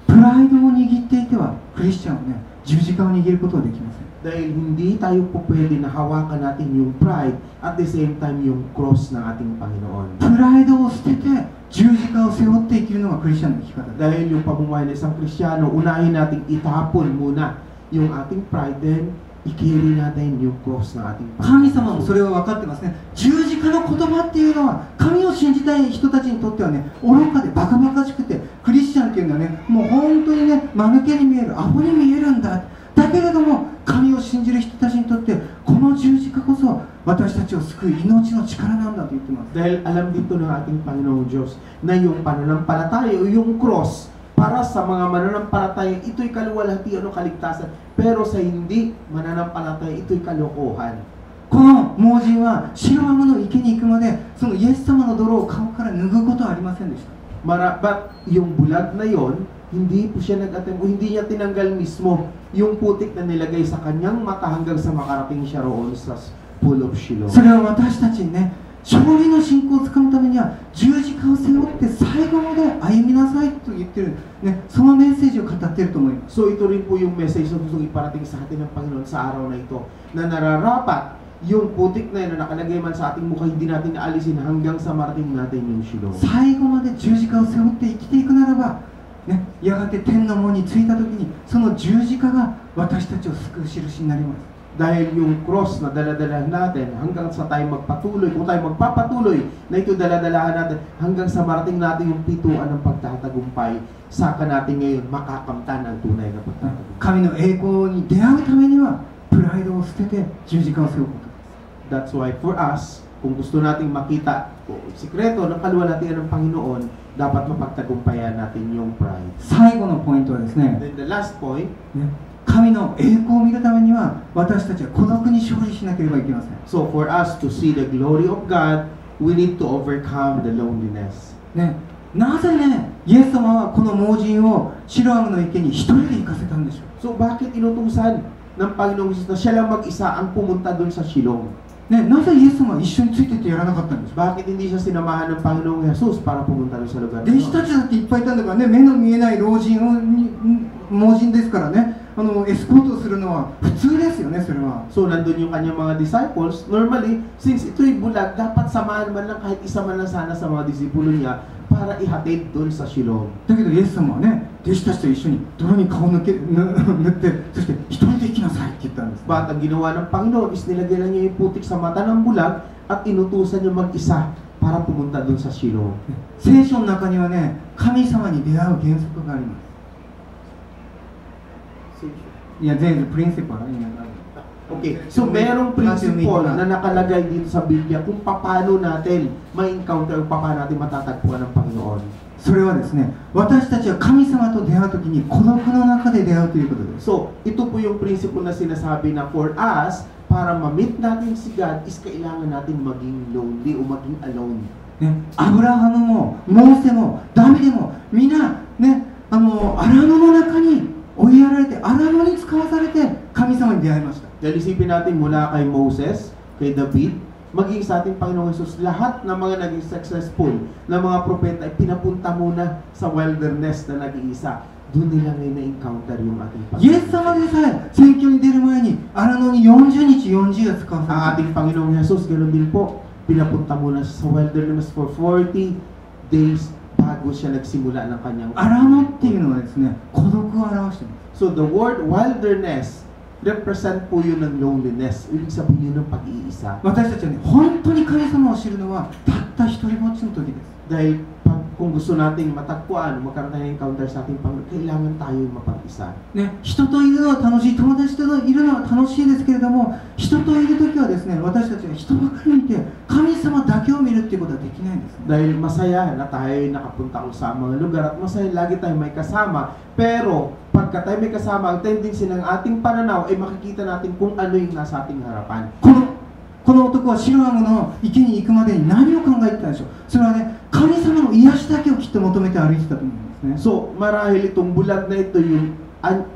プライドを握っていてはクリスチャンはね、十字架を握ることはできません。 Dahil hindi tayo po pwede na hawakan natin yung pride at the same time yung cross ng ating Panginoon. プライドを捨てて十字架を背負って生きるのがクリスチャンの生き方です。 Dahil yung pamumuhay ng isang Kristiyano, unahin natin itapon muna yung ating pride, then i-carry natin yung cross ng ating 神様もそれを分かってますね。十字架の言葉っていうのは神を信じたい人たちにとってはね、愚かでバカバカしくて、クリスチャンっていうのはね、もう本当にね、間抜けに見える、アホに見えるんだ。だけれども神を信じる人たちにとってこの十字架こそ私たちを救う命の力なんだと言ってます。 Dahil alam dito ng ating Panginoong Diyos na yung pananampalataya o yung cross para sa mga mananampalataya, ito'y kaluwalhatian o kaligtasan. Pero sa hindi mananampalataya, ito'y kalokohan. この盲人はシロアムの池に行くまでそのイエス様の泥を顔から脱ぐことはありませんでした。 But yung bulag na yon, hindi po siya nag-attempt o hindi niya tinanggal mismo yung putik na nilagay sa kanyang mata hanggang sa makarating siya roon sa pool of Shiloh. それは私たちにね、勝利の信仰をつかむためには十字架を背負って最後まで歩みなさいと言ってる、ね、そのメッセージを語っていると思います。 So ito rin po yung message na gusto iparating sa atin ng Panginoon sa araw na ito, na nararapat yung putik na yun na nakalagay man sa ating mukha, hindi natin naalisin hanggang sa marating natin yung Shiloh. 最後まで十字架を背負って生きていくならば、ね、やがて天の門に着いた時にその十字架が私たちを救う印になります。 Dahil yung cross na daladalahan natin hanggang sa tayo magpatuloy, kung tayo magpapatuloy na ito daladalahan natin hanggang sa marating natin yung pituan ng pagtatagumpay, saka natin ngayon makakamtan ang tunay na pagtatagumpay. 神の栄光に出会うためにはプライドを捨てて十字架を背負うことです。 That's why for us, kung gusto nating makita sikreto ng kaluwalhatian ng Panginoon, dapat mapagtagumpayan natin yung pride. 最後のポイントはですね、 Then the last point, 神の栄光を見るためには私たちは孤独に勝利しなければいけません。 so for us to see the glory of God, we need to overcome the loneliness. ね、なぜね、イエス様はこの盲人をシロアムの池に一人で行かせたんでしょう。 So bakit inutusan ng Panginoong Jesus na siya lang mag-isa ang pumunta doon sa Shiloh? ね、なぜイエス様は一緒についてってやらなかったんですか。 Bakit hindi siya sinamahan ng Panginoong Jesus para pumunta doon sa lugar na 弟子たちだっていっぱいいたんだからね、目の見えない老人を盲人ですからね、エスコートするのは普通ですよね、それは。 So nandun yung kanyang mga disciples. Normally, since ito'y bulag, dapat samahan man lang kahit isa man lang sana sa mga disipulo niya para ihatid doon sa Shiloh. だけどイエス様はね、弟子たちと一緒に泥に顔を塗って、そして一人で行きなさいって言ったんです、ね。 But ang ginawa ng Panginoon is nilagyan lang niya yung putik sa mata ng bulag at inutusan niya mag-isa para pumunta doon sa Shiloh. 聖書の中にはね、神様に出会う原則があります。いや、全部プリンシパル。 Okay, so merong principle na nakalagay dito sa Biblia kung paano natin ma-encounter o paano natin matatagpuan ng Panginoon. それはですね、私たちは神様と出会うときに孤独の中で出会うということです。 So, ito po yung principle na sinasabi na for us, para ma-meet natin si God, is kailangan natin maging lonely o maging alone. ね、アブラハムもモーセもダビデもみんなね、荒野の中に追いやられて荒野に使わされて神様に出会いました。 Dahil isipin natin mula kay Moses, kay David, maging sa ating Panginoong Jesus, lahat ng mga naging successful na mga propeta ay pinapunta muna sa wilderness na nag-iisa. Doon nila ngayon na-encounter yung ating イエス様でさえ宣教に出る前に荒野に40日40夜使わされた。 Ang ating Panginoong Jesus, ganoon din po, pinapunta muna siya sa wilderness for 40 days bago siya nagsimula ng kanyang 荒野っていうのはですね、孤独を表しています。 So the word wilderness represent po yun ng loneliness. Ibig sabihin yun ng pag-iisa. 私たちはね、本当に神様を知るのはたった一人ぼっちの時です。 Dahil kung gusto nating matagpuan, magkaroon tayo ng encounter sa ating Panginoon, kailangan tayo mapag-isa. ね、人といるのは楽しい、友達といるのは楽しいですけれども、人といる時はですね、私たちは人ばかり見て神様だけを見るっていうことはできないんですね。 Dahil masaya na tayo nakapunta ko sa mga lugar at masaya lagi tayo may kasama. Pero pagka tayo may kasama, ang tendency ng ating pananaw ay makikita natin kung ano yung nasa ating harapan. この男はシロアムの池に行くまでに何を考えてたんでしょう。それはね、神様の癒しだけをきっと求めて歩いてたと思うんですね。 So, marahil itong bulag na ito yung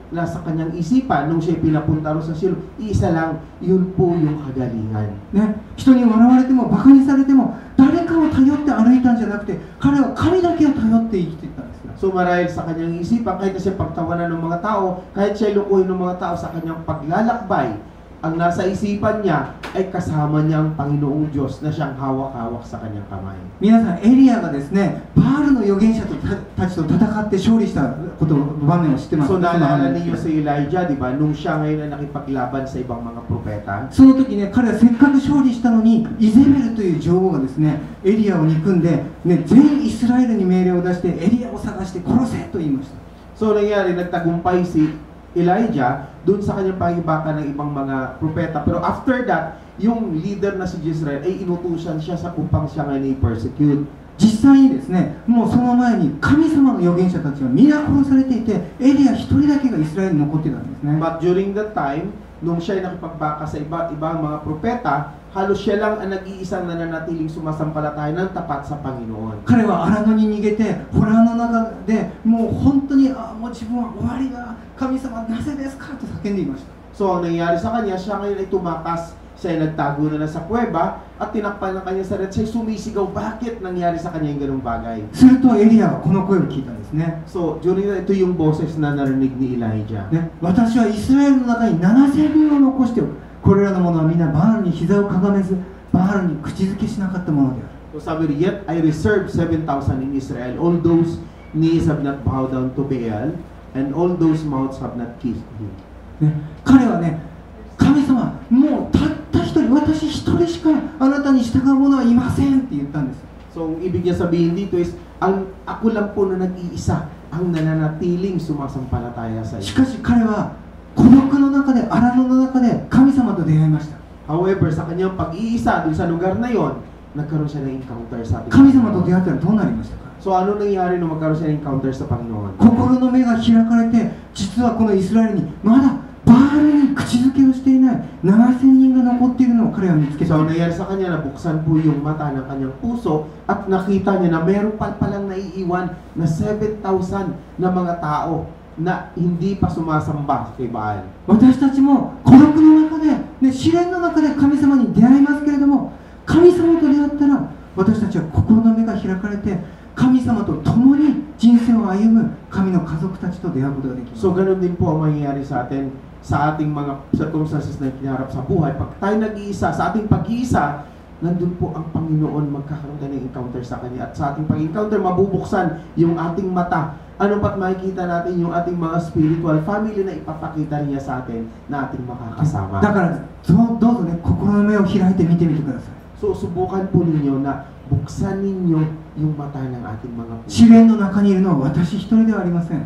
nasa kanyang isipan nung siya pinapunta ro sa silo, isa lang, yun po yung kagalingan. ね、人に笑われてもバカにされても誰かを頼って歩いたんじゃなくて、彼は神だけを頼って生きていったんですよ。 So marahil sa kanyang isipan, kahit na siya pagtawanan ng mga tao, kahit siya lukuhin ng mga tao sa kanyang paglalakbay, ang nasa isipan niya ay kasama niya ang Panginoong Diyos na siyang hawak-hawak sa kanyang kamay. 皆さん、エリアがですね、バールの預言者たちと戦って勝利したこと場面を知ってます。 So naalala niyo si Elijah, di ba? Nung siya ngayon na nakipaglaban sa ibang mga propeta. その時ね、彼はせっかく勝利したのに、イゼベルという女王がですね、エリアを憎んで、ね、全イスラエルに命令を出してエリアを探して殺せと言いました。 So nangyari, nagtagumpay si Elijah doon sa kanyang pagibaka ng ibang mga propeta. Pero after that, yung leader na si Jezreel ay inutusan siya sa upang siya ngayon i-persecute. 実際にですね、もうその前に神様の預言者たちは皆殺されていて、エリア一人だけがイスラエルに残ってたんですね。 But during that time, nung siya ay nakipagbaka sa ibang mga propeta, halos siya lang ang nag-iisang nananatiling sumasampalataya ng tapat sa Panginoon. 彼は荒野に逃げて、ホラーの中でもう本当にもう自分は終わりだ、神様なぜですかと叫んでいました。 So, ang nangyari sa kanya, siya ngayon ay tumakas, siya ay nagtago na sa kuweba at tinakpan ng kanyang sarili, siya ay sumisigaw, bakit nangyari sa kanya yung ganung bagay? するとエリアはこの声を聞いたんですね。 So, during that, ito yung boses na narinig ni Elijah. ね、私はイスラエルの中に7000人を残しておく。これらの者は皆バールに膝をかがめず、バールに口づけしなかったものである。 So, sabi rin, yet I reserved 7,000 in Israel, all those knees have not bowed down to Baal, and all those mouths have not kissed him. ね、彼はね、神様、もうたった一人、私一人しかあなたに従う者はいませんって言ったんです。 So, ang ibig niya sabihin dito is, ako lang po na nag-iisa ang nananatiling sumasampalataya sa し iyo. かし彼は孤独の中で、荒野の中で神様と出会いました。 However, sa kanyang pag-iisa doon sa lugar na yon, nagkaroon siya ng encounter sa ating 神様と出会ったらどうなりましたか？ So, ano nangyari nung magkaroon siya ng encounter sa Panginoon? 心の目が開かれて、実はこのイスラエルにまだバールに口づけをしていない7000人が残っているのを彼は見つけた。 So, nangyari sa kanya, nabuksan po yung mata ng kanyang puso at nakita niya na meron palang naiiwan na 7,000 na mga tao na hindi pa sumasamba kay Baal. 私たちも孤独の中で、ね、試練の中で神様に出会いますけれども、神様と出会ったら私たちは心の目が開かれて、神様と共に人生を歩む神の家族たちと出会うことができます。 So, ganun din po ang mangyayari sa atin sa ating mga circumstances na kinaharap sa buhay. Pag tayo nag-iisa, sa ating pag-iisa, nandun po ang Panginoon, magkakaroon tayo ng encounter sa Kanya. At sa ating pag-encounter, mabubuksan yung ating mata. Ano pat makikita natin yung ating mga spiritual family na ipapakita niya sa atin na ating makakasama. だからどうぞね、心の目を開いて見てみてください。 So, subukan po ninyo na buksan ninyo yung mata ng ating mga puso. 試練の中にいるのは私一人ではありません。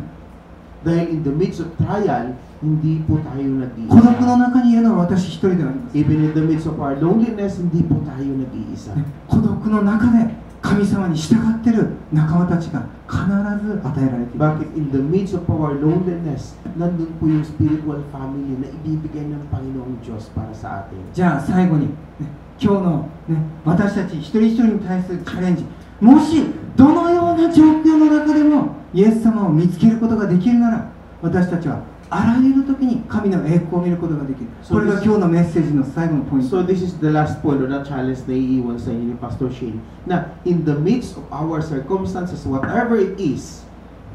Dahil in the midst of trial, hindi po tayo 孤独の nag-iisa. 中にいるのは私一人ではありません。 Even in the midst of our loneliness, hindi po tayo nag-iisa. 孤独の中で神様に従っている仲間たちが必ず与えられています。 Bakit in the midst of our loneliness, nandun po yung spiritual family na ibibigay ng Panginoong Diyos para sa atin. じゃあ最後に、ね、今日の、ね、私たち一人一人に対するチャレンジ、もしどのような状況の中でもイエス様を見つけることができるなら、私たちはあらゆる時に神の栄光を見ることができる。これが今日のメッセージの最後のポイント。 So this is the last point or the challenge na iiwan sa inyo ni Pastor Shane, na in the midst of our circumstances, whatever it is,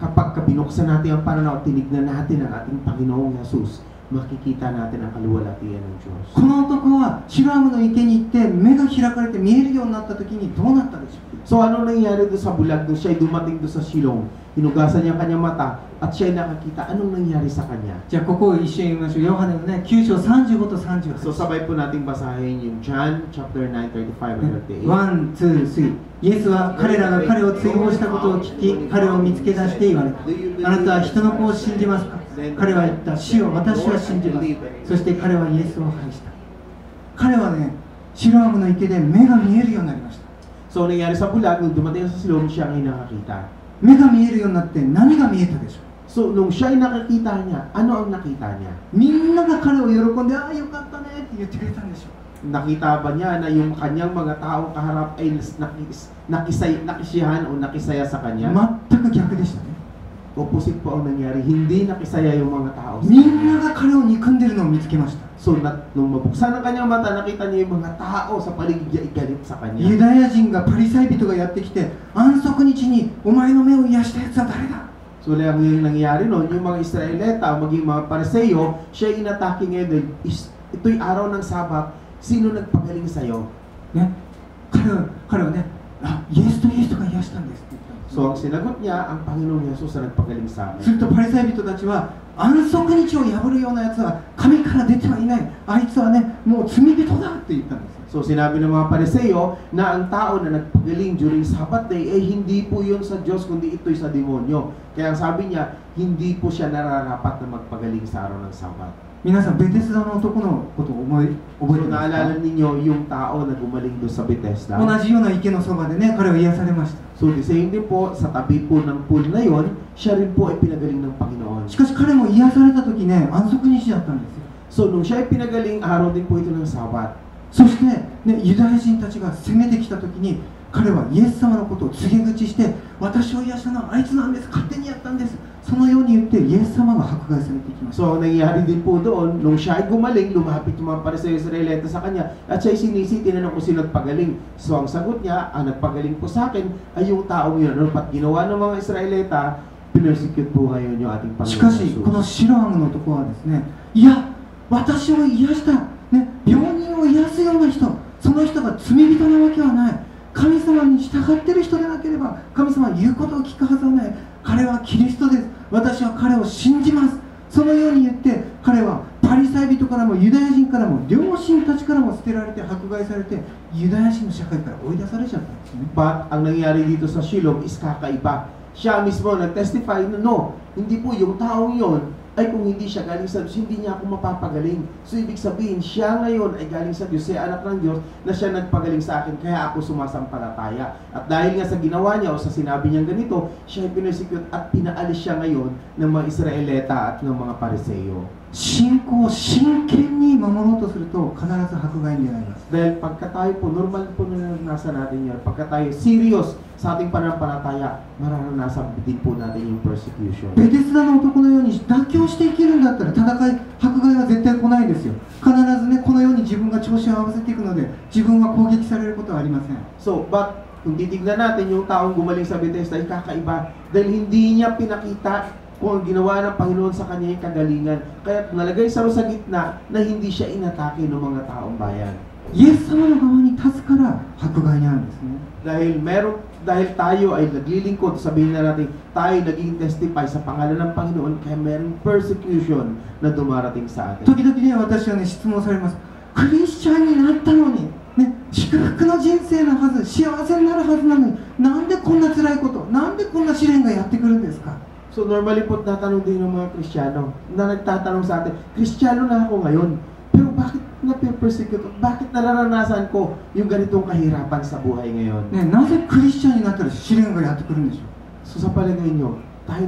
kapag binuksan natin ang pananaw, tinignan natin ang ating Panginoong Jesus, makikita natin ang kaluwalhatian ng Diyos. この男はシロアムの池に行って目が開かれて見えるようになった時にどうなったでしょう。 So ano nangyari doon sa bulag doon? Siya ay dumating doon sa silong, hinugasan niya ang kanyang mata, at siya ay nakakita. Anong nangyari sa kanya? じゃあここを一緒に読みましょう。ヨハネのね、9章35と38。 So sabay po nating basahin yung John chapter 9, 35 and 38. 1、2、3。イエスは彼らが彼を追放したことを聞き、彼を見つけ出して言われた。あなたは人の子を信じますか。彼は言った。主よ、私は信じます。そして彼はイエスを愛した。彼はね、シロアムの池で目が見えるようになりました。 So nangyari sa bulag, nung dumating sa silong, siya ay nakakita. 目が見えるようになって何が見えたでしょう。 So nung siya ay nakakita niya, ano ang nakita niya? みんなが彼を喜んで、ああよかったねって言ってくれたんでしょう。 Nakita ba niya na yung kanyang mga taong kaharap ay nakisiyahan o nakisaya sa kanya? 全く逆でしたね。 Opposite po ang nangyari. Hindi nakisaya yung mga tao. みんなが彼を憎んでるのを見つけました。 So nung mabuksan ang kanyang mata, nakita niya yung mga tao sa paligid niya igalit sa ユ kanya. ダヤ人がパリサイ人がやってきて、安息日にお前の目を癒したやつは誰だ。 So yung nangyari noon, yung mga Israelita, maging mga Pariseo, siya inatake ngayon dahil ito'y araw ng Sabat, sino nagpagaling sa'yo? ね、彼はね、あ、イエスとが癒したんですって言ったんです。 So ang sinagot niya, ang Panginoong Yesus na nagpagaling sa する akin. とパリサイ人たちは、安息日を破るようなやつは神から出てはいない。あいつはね、もう罪人だって言ったんですよ。 So sinabi ng mga Pariseo na ang tao na nagpagaling during Sabbath day ay hindi po yun sa Diyos kundi ito'y sa demonyo. Kaya sabi niya, hindi po siya nararapat na magpagaling sa araw ng Sabbath. 皆さん、ベテスダの男のことを覚え So てます naalala か。 ninyo yung tao na gumaling doon sa Bethesda? 同じような池のそばでね、彼は癒されました。 So the same din po, sa tabi po ng pool na yon, siya rin po ay pinagaling ng Panginoon. しかし彼も癒された時ね、安息日だったんですよ。 So nung siya ay pinagaling, araw din po ito ng Sabat. そして、ね、ユダヤ人たちが攻めてきた時に彼はイエス様のことを告げ口して私を癒したのはあいつなんです、勝手にやったんです、そのように言ってイエス様が迫害されていきました。 So nangyari din po doon, nung siya ay gumaling, lumapit yung mga Pariseo Israelita sa kanya at siya ay sinisi, tinanong kung sino nagpagaling. So ang sagot niya, ang nagpagaling po sa akin ay yung taong yun. Ano pat ginawa ng mga Israelita, pinersecute po ngayon yung ating し Panginoon かしこの Jesus. シロアムの男はですね、いや私を癒した、ね、病人を癒すような人、その人が罪人なわけはない、神様に従っている人でなければ神様は言うことを聞くはずはない、彼はキリストです、私は彼を信じます、そのように言って彼はパリサイ人からもユダヤ人からも両親たちからも捨てられて迫害されてユダヤ人の社会から追い出されちゃったんですね。 But ang nangyari dito sa Shiloh is kakaiba. Siya mismo nag-testify na no, hindi po yung taong yon ay kung hindi siya galing sa Diyos, hindi niya ako mapapagaling. So ibig sabihin, siya ngayon ay galing sa Diyos, siya anak ng Diyos na siya nagpagaling sa akin, kaya ako sumasampalataya. At dahil nga sa ginawa niya o sa sinabi niyang ganito, siya ay pinersecute at pinaalis siya ngayon ng mga Israelita at ng mga Pariseo. 信仰を真剣に守ろうとすると必ず迫害に出会います。 Dahil pagka tayo po, normal po naranasan natin yan. Pagka tayo serious sa ating pananampalataya, mararanasan din po natin yung persecution. ベテスダの男のように妥協して生きるんだったら戦い、迫害は絶対来ないですよ。必ずね、このように自分が調子を合わせていくので自分は攻撃されることはありません。 So, but kung titignan natin yung taong gumaling sa Bethesda ay kakaiba dahil hindi niya pinakita kung ang ginawa ng Panginoon sa kanya yung kagalingan. Kaya nalagay sa gitna na hindi siya inatake ng mga taong bayan. イエス様の側に立つから迫害なんですね。 Dahil tayo ay naglilingkod, sabihin na natin, tayo naging testify sa pangalan ng Panginoon, kaya merong persecution na dumarating sa atin. 時々ね、私はね、質問されます。クリスチャンになったのに、ね、祝福の人生のはず、幸せになるはずなのに、なんでこんな辛いこと、なんでこんな試練がやってくるんですか？ So normally po tatanong din ng mga Kristiyano na nagtatanong sa atin, Kristiyano na ako ngayon, pero bakit na-persecute? Bakit nararanasan ko yung ganitong kahirapan sa buhay ngayon? ね、なぜクリスチャンになったら試練がやってくるんでしょう？ So sa palagay nyo, kayo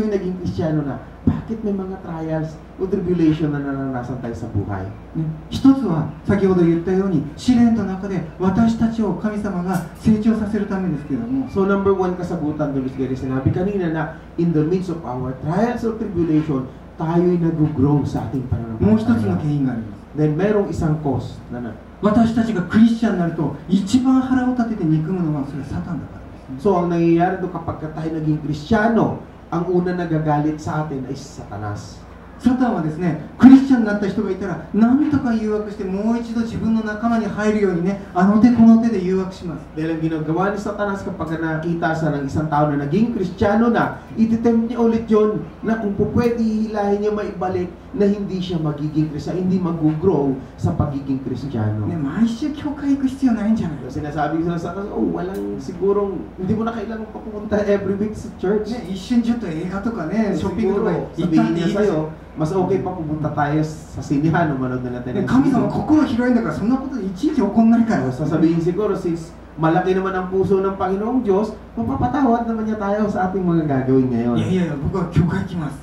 naging Kristiyano na, bakit may mga trials o tribulation na naranasan tayo sa buhay? ね、一つは先ほど言ったように試練の中で私たちを神様が成長させるためですけれども、 So number one kasagutan doon is sinabi kanina na in the midst of our trials or tribulation, tayo'y nag-grow sa ating もう一つの pananampalataya. 原因があります。 Then merong isang cause na 私たちがクリスチャンになると一番腹を立てて憎むのはそれはサタンだからですね。 So ang nangyayari doon kapag tayo naging Kristiyano, ang una nagagalit sa atin ay si Satanas. サタンはですね、クリスチャンになった人がいたら何とか誘惑してもう一度自分の仲間に入るようにね、あの手この手で誘惑します。 Dahil ang ginagawa ni Satanas kapag nakita sa ng isang tao na naging Kristiyano na, ititempt niya ulit yun na kung pwede hihilahin niya maibalik na hindi siya magiging Kristiyano, hindi mag-grow sa pagiging Kristiyano. ね、毎週教会行く必要ないんじゃない。 So, sinasabi ko sa Satanas, oh, walang sigurong, hindi mo na kailangan pa pumunta every week sa church. ね、一緒にちょっと映画とかね、ショッピングとか Siguro, 行ったっ sabihin てい niya いですよ。 sa'yo, mas okay pa pumunta tayo sa sinihan, manood na natin ね、 ng 神様 sine. 心広いんだからそんなこといちいち起こんないから。 Sasabihin siguro, since malaki naman ang puso ng Panginoong Diyos, mapapatawad naman niya tayo sa ating mga gagawin ngayon. いやいやいや、僕は教会行きます。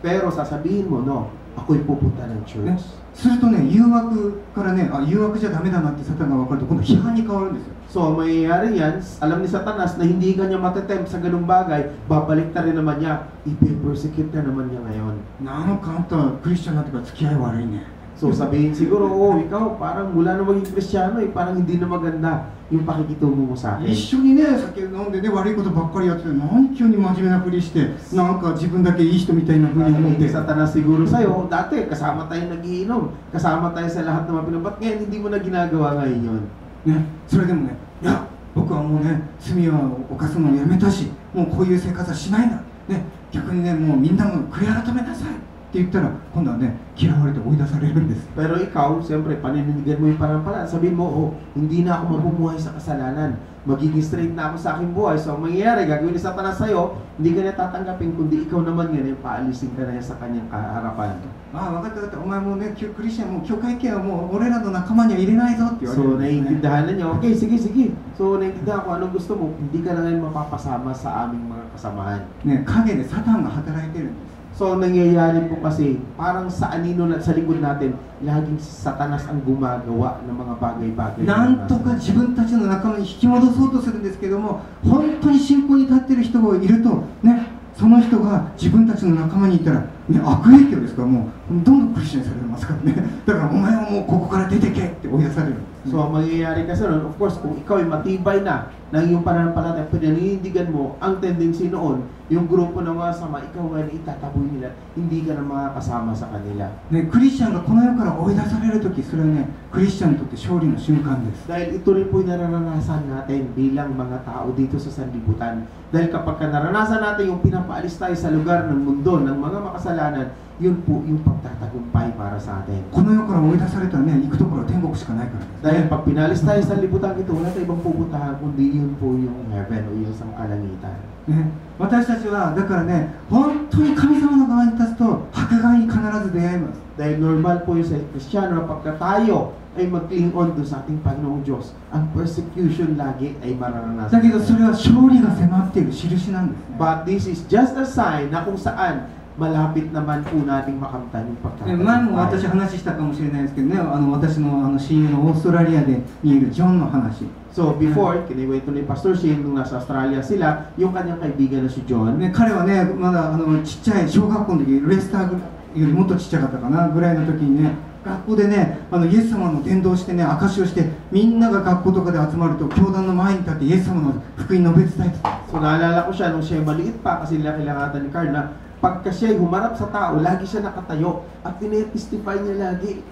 Pero sasabihin mo, no, ako'y pupunta ng ね church. するとね、誘惑からね、あ、誘惑じゃダメだなってサタンが分かると今度批判に変わるんですよ。 So, mangyayari yan, alam ni Satanas na hindi ka niya matetempt sa ganung bagay, babalik na rin naman niya, ipe-persecute na naman niya ngayon. なんかあんたクリスチャンになってから付き合い悪いね。 So, sabihin siguro, oh, ikaw, parang mula na maging Kristiyano, parang hindi na maganda yung pakikitungo mo sa 一 akin. 緒にね、酒飲んでね、悪いことばっかりやってて、何急に真面目なふりして、なんか自分だけいい人みたいなふうに思っ Hindi て。 Satanas siguro sa'yo, dati kasama tayo nagiinom, kasama tayo sa lahat ng mga pinabat, ngayon hindi mo na ginagawa ngayon yun. ね、それでもね、いや、僕はもうね、罪は犯すのをやめたし、もうこういう生活はしないんだ。ね、逆にね、もうみんなも悔い改めなさいって言ったら、今度はね、嫌われて追い出されるんです。 Pero ikaw, siyempre, panindigan mo yung panampalataya. Sabihin mo, oh, hindi na ako mamumuhay sa kasalanan. Magiging straight na ako sa aking buhay. So, ang mangyayari, gagawin ni Satanas sa'yo, hindi ka na tatanggapin, kundi ikaw naman yan, paalisin ka na yan sa kanyang kaharapan. ああ、分かった分かった、お前もうね、クリスチャンもう教会系はもう俺らの仲間には入れないぞって言われる So, んですね。 naiintindihan na niya, okay, sige. So, naiintindihan ko anong gusto mo, hindi ka na ngayon mapapasama sa aming mga kasamahan. ね、陰でサタンが働いてるんです。 So, ang nangyayari po kasi, parang sa anino na sa likod natin, laging si Satanas ang gumagawa ng mga bagay-bagay. なんとか自分たちの仲間に引き戻そうとするんですけども、本当に信仰に立っている人がいると、ね、その人が自分たちの仲間にいたら、ね、悪影響ですから、もうどんどんクリスチャンにされますからね。だからお前はもうここから出てけって追い出されるんですね。 So, ang mangyayari kasi noon, of course, kung ikaw ay matibay na ng iyong pananampalataya, pinanindigan mo, ang tendency noon, yung grupo ng mga sama, ikaw nga itataboy nila, hindi ka na makakasama sa kanila. ね、クリスチャンがこの世から追い出されるとき、それはね、クリスチャンにとって勝利の瞬間です。 Dahil ito rin po yung nararanasan natin bilang mga tao dito sa sanlibutan. Dahil kapag naranasan natin yung pinapaalis tayo sa lugar ng mundo, ng mga makasalanan, yun po yung pagtatagumpay para sa atin. この世から追い出されたらね、行くところは天国しかないからです。 Dahil pag pinalis tayo sa libutan ito, wala tayong ibang pupuntahan, kundi yun po yung heaven o yung isang kalangitan. ね、私たちはだからね、本当に神様の側に立つと迫害に必ず出会います。 Dahil normal po yung sa Kristiyano na pagka tayo ay mag-cling on doon sa ating Panginoong Diyos, ang persecution lagi ay mararanasan. だけどそれは勝利が迫っている印なんですね。 But this is just a sign na kung saan malapit naman po nating makamtan yung 前も私 pagtatagumpay. 話したかもしれないですけどね、私の親友のオーストラリアで見えるジョンの話。 So before, kinikwento ni Pastor Shane nung nasa Australia sila, yung kanyang kaibigan na si John, ね、彼はね、まだちっちゃい小学校の時、レスターよりもっとちっちゃかったかなぐらいの時にね、学校でね、イエス様の伝道してね、証しをして、みんなが学校とかで集まると、教団の前に立ってイエス様の福音述べ伝えてた。 so naalala ko siya nung siya maliit pa kasi kailangan ni Carl na pagka siya humarap sa tao, lagi siya nakatayo at tinetestify niya lagi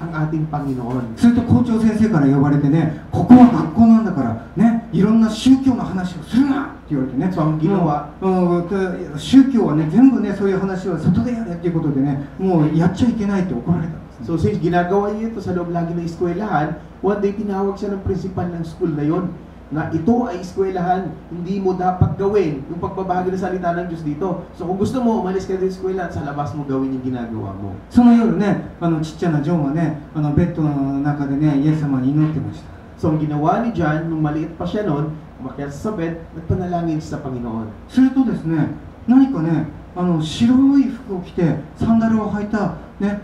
ang ating Panginoon. すると校長先生から呼ばれてね、ここは学校なんだからね、いろんな宗教の話をするなって言われてね、そうもう宗教はね、全部ね、そういう話を外でやれっていうことでね、もうやっちゃいけないって怒られたんですね。 So since ginagawa niya ito sa loob lagi ng eskwelahan, one day tinawag siya ng principal ng school na yon na ito ay eskwelahan, hindi mo dapat gawin yung pagbabahagi ng salita ng Diyos dito. So kung gusto mo, umalis ka din sa eskwela at sa labas mo gawin yung ginagawa mo. その夜ね、ちっちゃなジョンはね、ベッドの中でね、イエス様に祈ってました。 So ang ginawa ni John, nung maliit pa siya noon, umakyat sa bed, nagpanalangin siya sa Panginoon. するとですね、何かね、白い服を着て、サンダルを履いた、ね、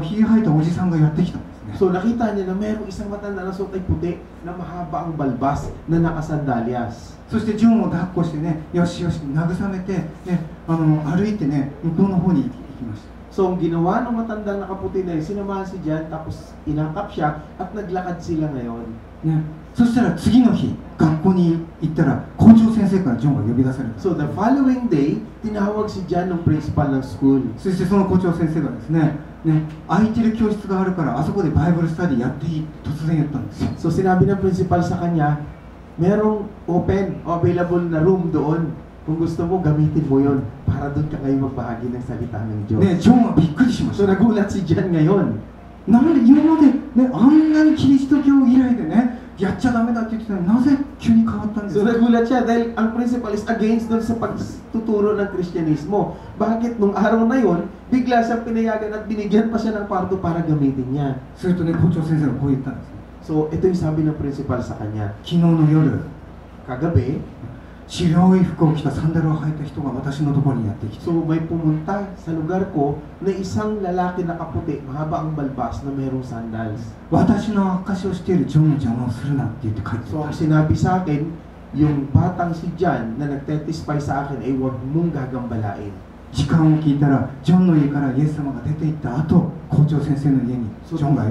ひげ生えたおじさんがやってきたんですね。 So nakita niya na mayroong isang matanda na suot ay puti na mahaba ang balbas na nakasandalyas. そしてジョンを抱っこしてね、よしよし慰めて、ね、歩いてね、向こうの方に行きました。 So, ang ginawa ng matandang nakaputi na yun, sinamahan si John, tapos inakap siya, at naglakad sila ngayon. ね、そしたら次の日学校に行ったら校長先生からジョンが呼び出された。 So, the following day, tinawag si John ng principal ng school. そしてその校長先生がですね、空いてる教室があるからあそこでバイブルスタディやっていいって突然言ったんですよ。 So, sinabi ng principal sa kanya, merong open o available na room doon. Kung gusto mo, gamitin mo yon para doon ka ngayon magbahagi ng salita ng Diyos. ね、ジョンはびっくりしまし So, た。 nagulat si John ngayon. なんで今まで、ね、あんなにキリスト教嫌いでね、やっちゃダメだって言ってたのになぜ急に変わったんですか？ So, nagulat siya dahil ang principal is against doon sa pagtuturo ng Kristyanismo. Bakit nung araw na yon, bigla siyang pinayagan at binigyan pa siya ng kwarto para gamitin niya? するとね、校長先生がこう言ったんですね。 So, ito yung sabi ng principal sa kanya. 昨日の夜、 Kagabi, 白い服を着たサンダルを履いた人が私のところにやってきて、 so may pumunta sa lugar ko na isang lalaki na kaputi, mahaba ang balbas na mayroong sandals. 私の証しをしているジョンの邪魔をするなって言って帰ってき So, た。 ang sinabi sa akin, yung batang si John na nagtestify sa akin ay huwag mong gagambalain. 時間を聞いたら、ジョンの家からイエス様が出て行った後、校長先生の家にジョンが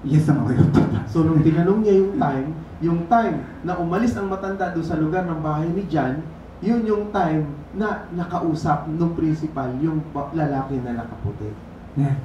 イエス様が寄っていた。 So, nung tinanong niya yung time na umalis ang matanda doon sa lugar ng bahay ni John, yun yung time na nakausap ng principal yung lalaki na nakaputi. ね、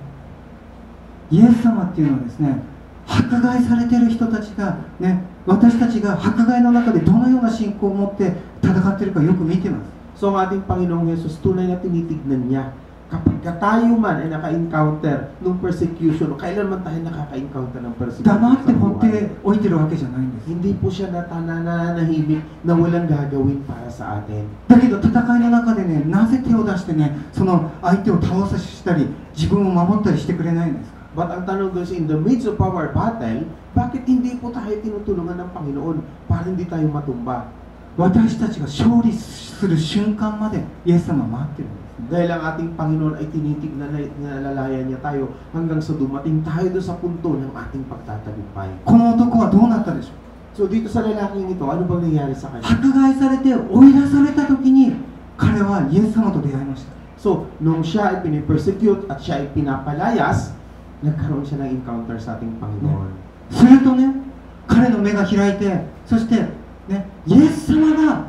イエス様っていうのはですね、迫害されている人たちが、ね、私たちが迫害の中でどのような信仰を持って戦っているかよく見てます。 So, ang ating Panginoong Jesus, tunay na tinitignan niya. Kapag tayo man ay naka-encounter ng persecution, o kailan man tayo nakaka-encounter ng persecution 黙って sa 放って buhay, おいてるわけじゃないんです。 hindi po siya nananahimik na walang gagawin para sa atin. だけど戦いの中でね、なぜ手を出してね、その相手を倒さしたり、自分を守ったりしてくれないんですか？ But ang tanong doon, in the midst of our battle, bakit hindi po tayo tinutulungan ng Panginoon para hindi tayo matumba? 私たちが勝利する瞬間までイエス様は待ってるんですね。 Dahil ang ating Panginoon ay tinitignan na nalalayan niya tayo hanggang sa dumating tayo doon sa punto ng ating pagtatagumpay. この男はどうなったでしょう？ So dito sa lalaking ito, ano bang nangyari sa kanya? 迫害されて追い出された時に彼はイエス様と出会いました。 So, nung siya ay pinipersecute at siya ay pinapalayas, nagkaroon siya ng encounter sa ating Panginoon. するとね、彼の目が開いて、そしてね、イエス様が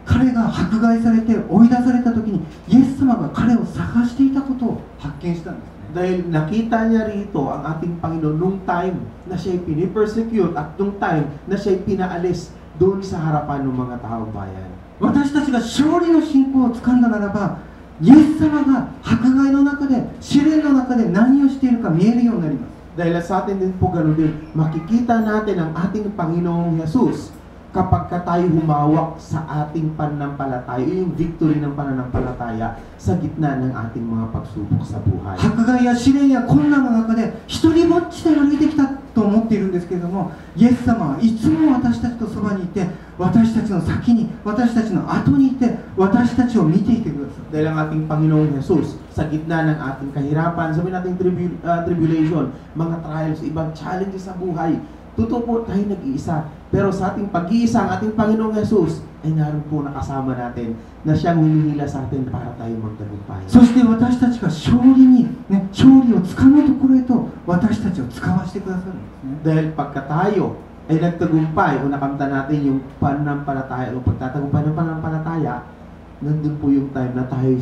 彼が迫害されて追い出された時にイエス様が彼を探していたことを発見したんですね。 Dahil nakita niya rito ang ating Panginoon nung time na siya ay pinipersecute at nung time na siya ay pinaalis doon sa harapan ng mga taong bayan. 私たちが勝利の信仰をつかんだならば、イエス様が迫害の中で、試練の中で何をしているか見えるようになります。 Dahil sa atin din po ganoon din, makikita natin ang ating Panginoong Jesus kapag tayo humawak sa ating pananampalataya, yung victory ng pananampalataya sa gitna ng ating mga pagsubok sa buhay. 迫害や試練や困難の中で一人ぼっちで歩いてきたと思っているんですけれども、イエス様はいつも私たちとそばにいて、私たちの先に、私たちの後にいて、私たちを見ていてください。 Dahil ang ating Panginoong Jesus, sa gitna ng ating kahirapan, sabihin natin tribulation, mga trials, ibang challenges sa buhay, totoo po tayo nag-iisa. Pero sa ating pag-iisa, ang ating Panginoong Jesus ay naroon po nakasama natin na siyang humihila sa atin para tayo magtagumpay. そして私たちが勝利をつかむところへと私たちを使わせてくださるんですね。 Dahil pagka tayo ay nagtagumpay o nakamta natin yung pananampalataya o pagtatagumpay ng pananampalataya, nandun po yung time na tayo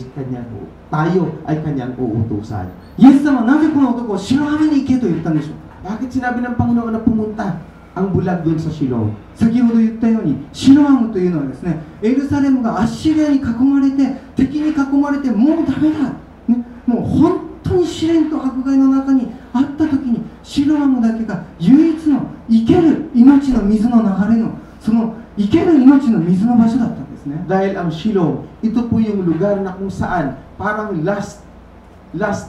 ay kanyang uutusan. イエス様はなぜこの男を白浜に行けと言ったんでしょうか？ Bakit sinabi ng Panginoon na pumunta ang bulag doon sa Shiloh? 先ほど言ったようにシロアムというのはですね、エルサレムがアッシリアに囲まれて、敵に囲まれてもうダメだ、ね、もう本当に試練と迫害の中にあった時にシロアムだけが唯一の生ける命の水の流れの、その生ける命の水の場所だったんですね。 Dahil ang Shiloh, ito po yung lugar na kung saan parang last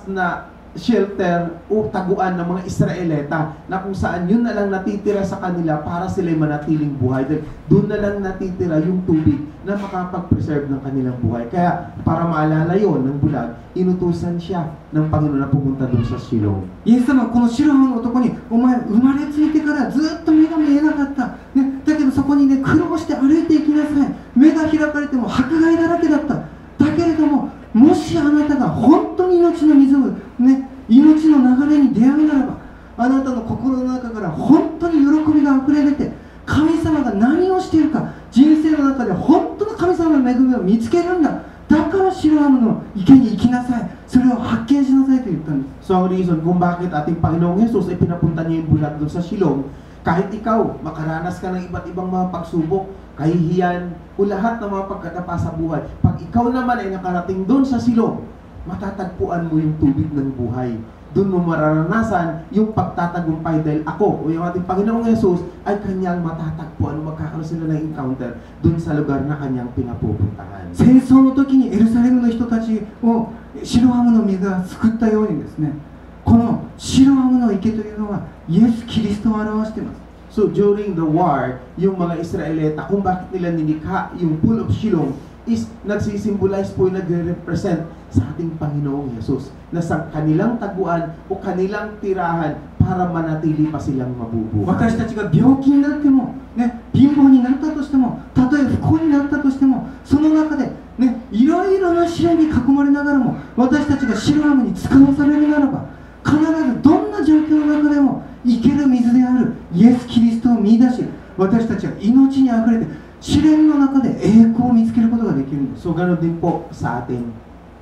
na shelter o taguan ng mga Israelita na kung saan yun na lang natitira sa kanila para sila'y manatiling buhay. Doon na lang natitira yung tubig na makapag-preserve ng kanilang buhay. Kaya para maalala yun ng bulag, inutusan siya ng Panginoon na pumunta doon sa Shiloh. イエス様はこのシロアムの男に、お前生まれついてからずっと目が見えなかった、ね、だけどそこにね、苦労して歩いていきなさい、目が開かれても迫害だらけだった、だけれどももしあなたが本当当に命の水をね、命の流れに出会うならば、あなたの心の中から本当に喜びがあふれ出て、神様が何をしているか、人生の中で本当の神様の恵みを見つけるんだ。だからシロアムの池に行きなさい。それを発見しなさいと言ったんです。 So ang reason kung bakit ating Panginoong Jesus ay pinapunta niya yung bulag doon sa silong, kahit ikaw makaranas ka ng iba't ibang mga pagsubok, kahihiyan, o lahat ng mga pagkatapa sa buhay, pag ikaw naman ay nakarating doon sa silong, matatagpuan mo yung tubig ng buhay. Doon mo mararanasan yung pagtatagumpay dahil ako o yung ating Panginoong Jesus ay kanyang matatagpuan, magkakaroon sila ng encounter doon sa lugar na kanyang pinapupuntahan. 戦争の時にエルサレムの人たちをシロアムの水が救ったようにですね、このシロアムの池というのはイエス・キリストを表しています。 So during the war, yung mga Israelita, kung bakit nila nilikha yung Pool of Siloam is nagsisimbolize po, nagre-represent sa ating Panginoong Jesus na sa kanilang taguan o kanilang tirahan para manatili pa silang mabubuhay. 私たちが病気になっても、ね、貧乏になったとしても、たとえ不幸になったとしても、その中で、ね、いろいろな試練に囲まれながらも、私たちがシロアムに使わされるならば、必ずどんな状況の中でも生ける水であるイエス・キリストを見出し、私たちは命にあふれて試練の中で栄光を見つけることができるんです。 So ganoon din po sa atin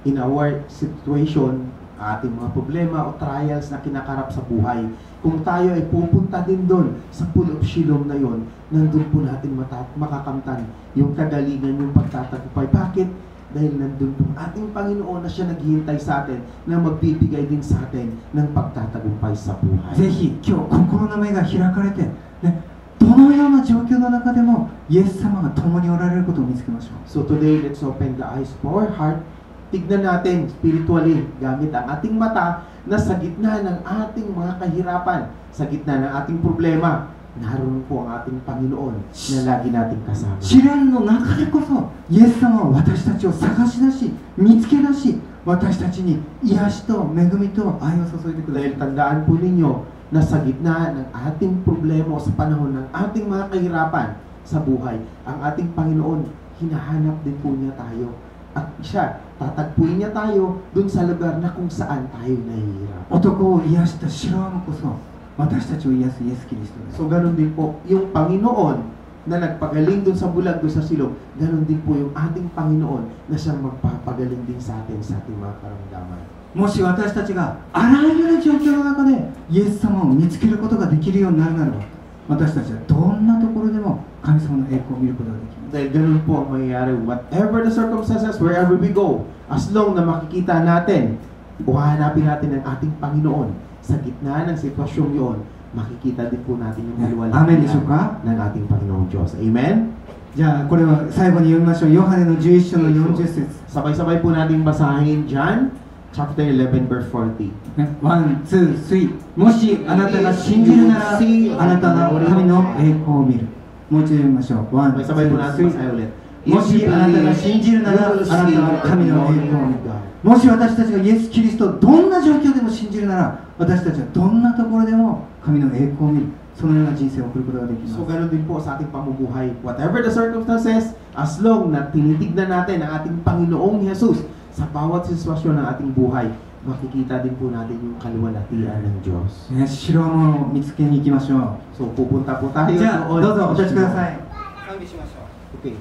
in our situation, ating mga problema o trials na kinakarap sa buhay. Kung tayo ay pupunta din doon sa Pool of Siloam na yon, nandun po natin makakamtan yung kagalingan, yung pagtatagumpay. Bakit? Dahil nandun po ating Panginoon na siya naghihintay sa atin na magbibigay din sa atin ng pagtatagumpay sa buhay. ぜひ今日心の目が開かれて、ね、どのような状況の中でもイエス様が共におられることを見つけましょう。 So today, let's open the eyes of our heart. Tignan natin spiritually gamit ang ating mata na sa gitna ng ating mga kahirapan, sa gitna ng ating problema, naroon po ang ating Panginoon na lagi nating kasama. 試練の中でこそイエス様は私たちを探し出し、見つけ出し、私たちに癒しと恵みと愛を注いでください。 Dahil tandaan po ninyo na sa gitna ng ating problema o sa panahon ng ating mga kahirapan sa buhay, ang ating Panginoon, hinahanap din po niya tayo. At siya, tatagpuin niya tayo dun sa lugar na kung saan tayo nahihirap. 男を癒したシロアムこそ私たちを癒すイエス・キリストです。 So ganun din po, yung Panginoon na nagpagaling dun sa bulag, dun sa silong, ganun din po yung ating Panginoon na siyang magpapagaling din sa atin sa ating mga karamdaman. もし私たちがあらゆる状況の中でイエス様を見つけることができるようになるならば、私たちはどんなところでも神様の栄光を見ることができます。 Dahil ganun po ang mangyayari, whatever the circumstances, wherever we go, as long na makikita natin o hahanapin natin ang ating Panginoon sa gitna ng sitwasyong yun, makikita din po natin yung Amen, maluwalhatian ng ating Panginoong Diyos. Amen? じゃあこれは最後に読みましょう。ヨハネの11章の40節。 Sabay-sabay po nating basahin John chapter 11 verse 40. 1、2、3。もしあなたが信じるなら、あなたは神の栄光を見る。もう一度読みましょう。1、Sabay-sabay po 2、natin basahin ulit. 3。もしあなたが信じるなら、あなたは神の栄光を見る。もし私たちがイエス・キリストをどんな状況でも信じるなら、私たちはどんなところでも神の栄光を見る。そのような人生を送ることができます。 So ganoon din po sa ating pamumuhay. Whatever the circumstances, as long na tinitignan natin ang ating Panginoong Jesus sa bawat sitwasyon ng ating buhay, makikita din po natin yung kaluwalhatian ng Diyos. シロアムを見つけに行きましょう。 So pupunta po tayo じゃあどうぞお立ちください。 賛美しましょう。Okay.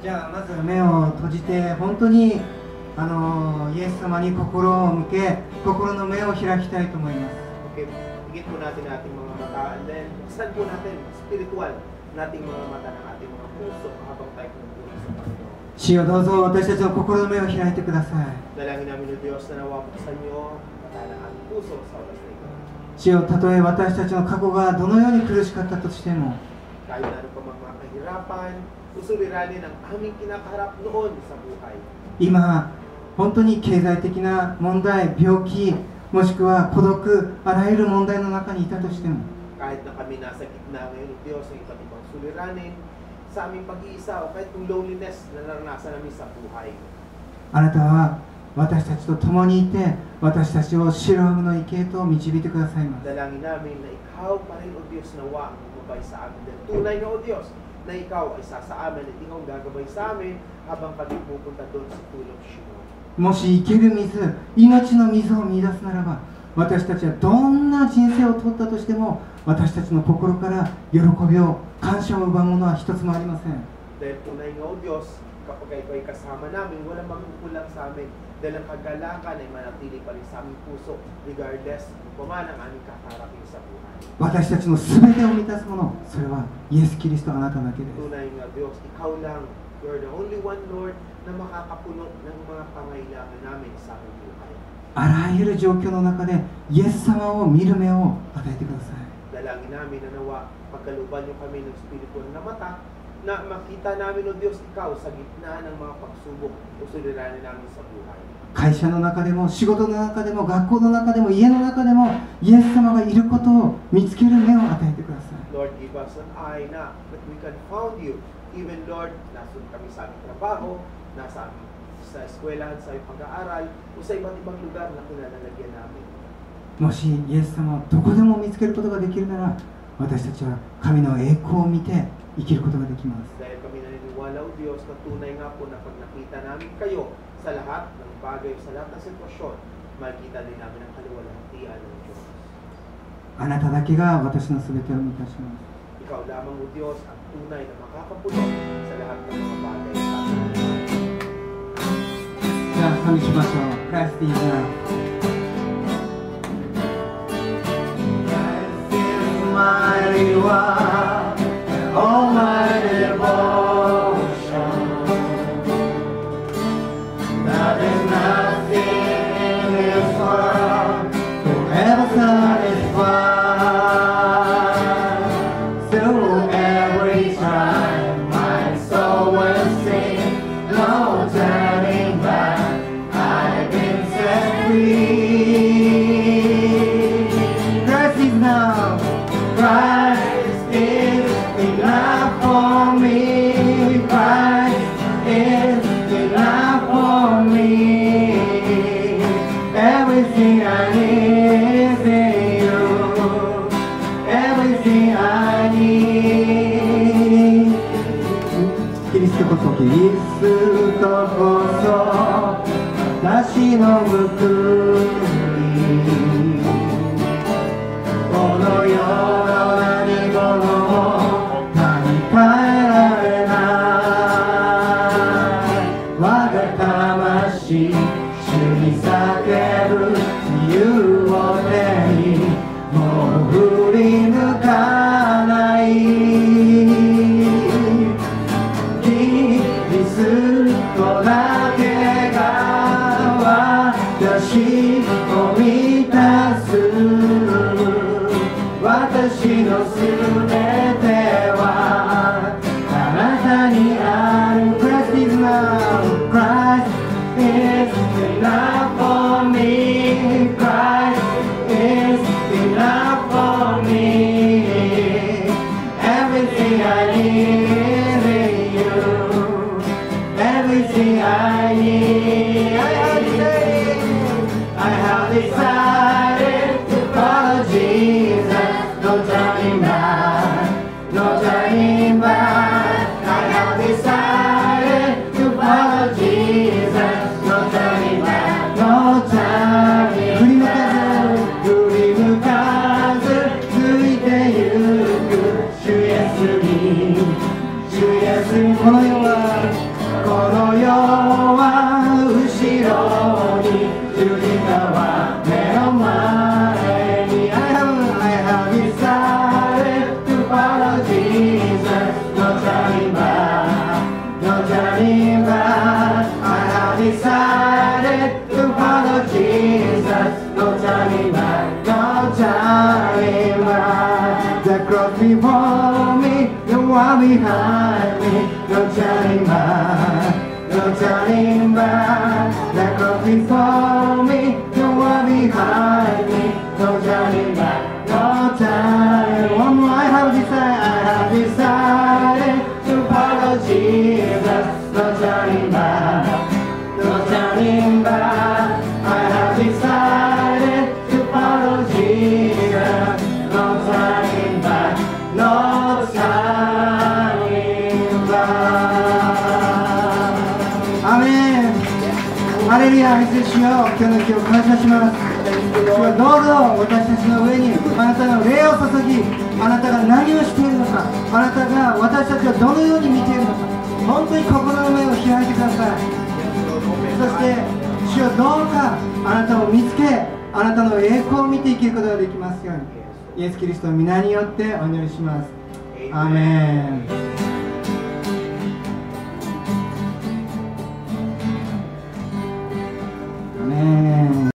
じゃあまず目を閉じて本当にイエス様に心を向け心の目を開きたいと思います。 Okay. Higit po natin ang ating mga mata and then buksan po natin spiritual nating mga mata ng ating mga puso habang tayo pumupunta sa Panginoon. 主よどうぞ私たちの心の目を開いてください。 Dalangin namin o Diyos na nawa buksan niyo mata ng ating puso sa oras na ito. 主よたとえ私たちの過去がどのように苦しかったとしても Kahit na ano pa mga kahirapan, usuliranin ang aming kinakaharap noon sa buhay. 今本当に経済的な問題、病気、もしくは孤独、あらゆる問題の中にいたとしても、 Kahit na kami nasa gitna ngayon ng Diyos ng iba't ibang suliranin, sa aming pag-iisa o kahit yung loneliness na naranasan namin sa buhay. あなたは私たちと共にいて、私たちをシロアムの池へと導いてくださいます。 Dalangin namin na ikaw pa rin, O Diyos, nawa ang gumabay sa amin. Dahil tunay na, O Diyos, na ikaw ay sa amin at ikaw ang gagabay sa amin habang kami pupunta doon sa tulong Shimon. もし生ける水、命の水を見出すならば、私たちはどんな人生を取ったとしても、私たちの心から喜びを、感謝を奪うものは一つもありません。 Dahil tunay nga, O Diyos, kapag ikaw ay kasama namin, walang magkukulang sa amin. Dahil ang kagalakan ay manatili pa rin sa aming puso, regardless kung paman ang aming kakarapin sa buhay. 私たちのすべてを満たすもの、それはイエス・キリストあなただけです。 Tunay nga, Diyos, ikaw lang, you're the only one, Lord, na makakapuno ng mga pangailangan namin sa aming buhay. あらゆる状況の中でイエス様を見る目を与えてください。 Dalangin namin na nawa, pagkaluban niyo kami ng spiritual na mata, na makita namin, O Diyos, ikaw sa gitna ng mga pagsubok o suliranin namin sa buhay. 会社の中でも、仕事の中でも、学校の中でも、家の中でも、イエス様がいることを見つける目を与えてください。 Lord, give us an eye na that we can found you. Even, Lord, nasa kami sa aming trabaho, nasa aming sa eskwelahan, sa aming pag-aaral, o sa iba't ibang lugar na kinalalagyan namin. もしイエス様をどこでも見つけることができるなら、私たちは神の栄光を見て生きることができます。 Dahil kami naniniwala, O Diyos, na tunay nga po na pag nakita namin kayo sa lahat ng bagay, sa lahat ng sitwasyon, makikita din namin ang kaliwalhatian ng Diyos. あなただけが私のすべてを満たします。 Ikaw lamang, O Diyos, ang tunay na makakapuno sa lahat ng mga bagay sa amin. じゃあ、賛美しましょう。Christ is enough. Christ is my reward, all my devotion. There is nothing in this world to ever satisfy. So every time my soul will sing, no turning back, I've been set free. Christ is now, Christ is enough for me. Christ is enough for me. Everything I need is in you. Everything I need. キリストこそ、キリストこそ私の報い。この世の何物も手に換えられない。我が魂、主に叫ぶ自由を手に、もう振り抜かない。キリストだけが私を満たす。私のすべてはあなたにある。 Christ is enough, Christ is enough for me. Christ is enough for me. Everything I need is in you. Everything I need. I have decided to follow Jesus. No turning back, no turning back. I have decided to follow Jesus. No turning back, no turning back. 振り向かずついてゆく主イエスに、主イエスに。この世は後ろに、十字架は目の前に。I have decided to follow Jesus. No turning back, no turning back. I have decided to follow Jesus. No turning back, no turning back. The cross before me, the one behind me. No turning back, no turning back. The cross before me, the one behind me. 愛する主よ、今日の日を感謝します。主よ、どうぞ私たちの上にあなたの霊を注ぎ、あなたが何をしているのか、あなたが私たちをどのように見ているのか、本当に心の目を開いてください。そして主よ、どうかあなたを見つけ、あなたの栄光を見て生きることができますように、イエス・キリストの皆によってお祈りします。アーメン。